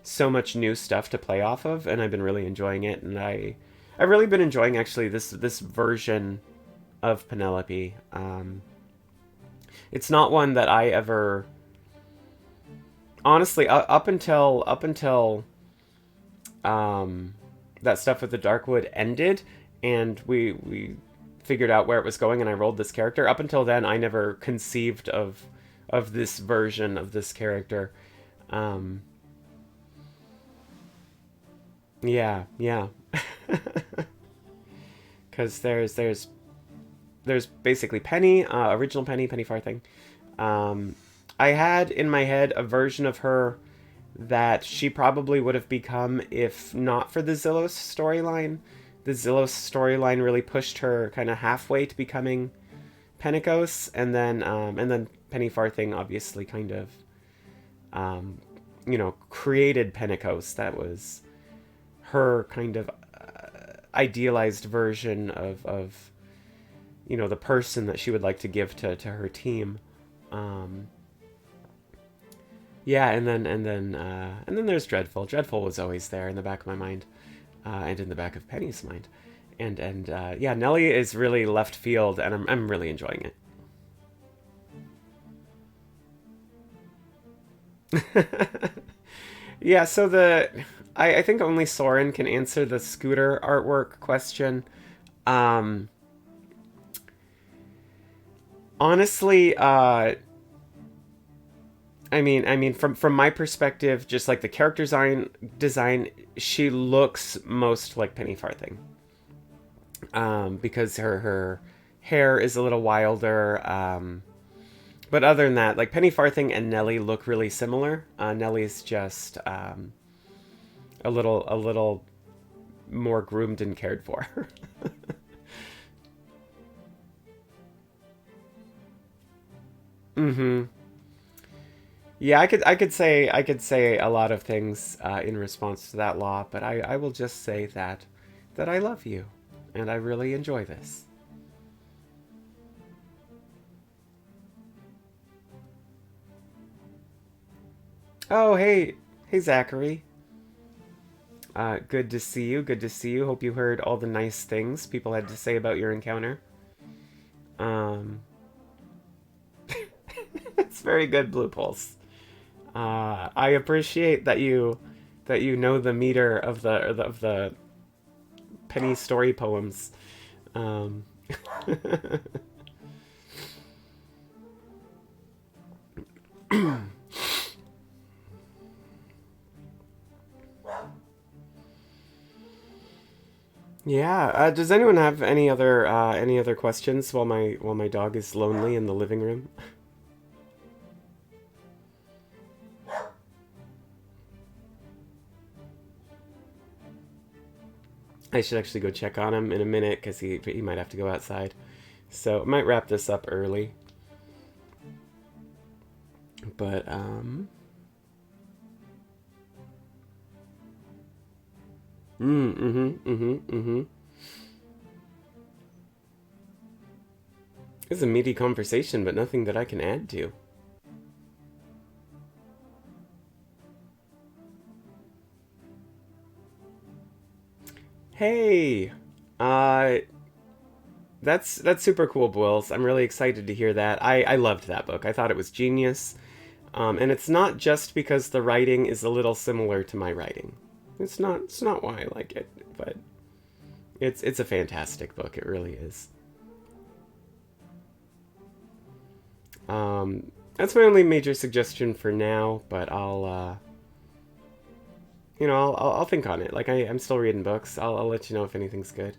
so much new stuff to play off of, and I've been really enjoying it. And I've really been enjoying, actually, this version of Penelope. It's not one that I ever, honestly, up until that stuff with the Darkwood ended, and we figured out where it was going, and I rolled this character. Up until then, I never conceived of this version of this character. Yeah. Because there's basically Penny, original Penny Farthing. I had in my head a version of her that she probably would have become if not for the Zillos storyline. The Zillos storyline really pushed her kind of halfway to becoming Pentecost, and then Penny Farthing obviously kind of created Pentecost. That was her kind of idealized version of the person that she would like to give to her team. Yeah, and then there's Dreadful. Dreadful was always there in the back of my mind, and in the back of Penny's mind, and yeah, Nellie is really left field, and I'm really enjoying it. Yeah, so I think only Soren can answer the scooter artwork question. Honestly, I mean, from my perspective, just like the character design, she looks most like Penny Farthing. Because her hair is a little wilder. But other than that, like, Penny Farthing and Nellie look really similar. Nellie's just a little more groomed and cared for. Mm-hmm. Yeah, I could say a lot of things in response to that, Law, but I will just say that I love you, and I really enjoy this. Oh, hey Zachary. Good to see you. Good to see you. Hope you heard all the nice things people had to say about your encounter. It's very good, Blue Pulse. I appreciate that you know the meter of the Penny story poems. Yeah. Does anyone have any other questions while my dog is lonely in the living room? I should actually go check on him in a minute because he might have to go outside. So I might wrap this up early. But It's a meaty conversation, but nothing that I can add to. Hey, that's super cool, Boils. I'm really excited to hear that. I loved that book. I thought it was genius. And it's not just because the writing is a little similar to my writing. It's not why I like it, but it's a fantastic book. It really is. That's my only major suggestion for now, but I'll think on it. Like, I'm still reading books. I'll let you know if anything's good.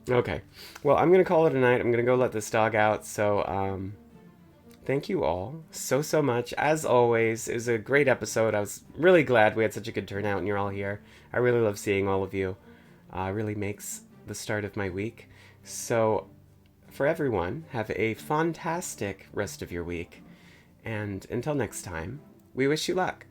Okay. Well, I'm gonna call it a night. I'm gonna go let this dog out. So Thank you all so much. As always, it was a great episode. I was really glad we had such a good turnout and you're all here. I really love seeing all of you. Really makes the start of my week. So, for everyone, have a fantastic rest of your week. And until next time, we wish you luck.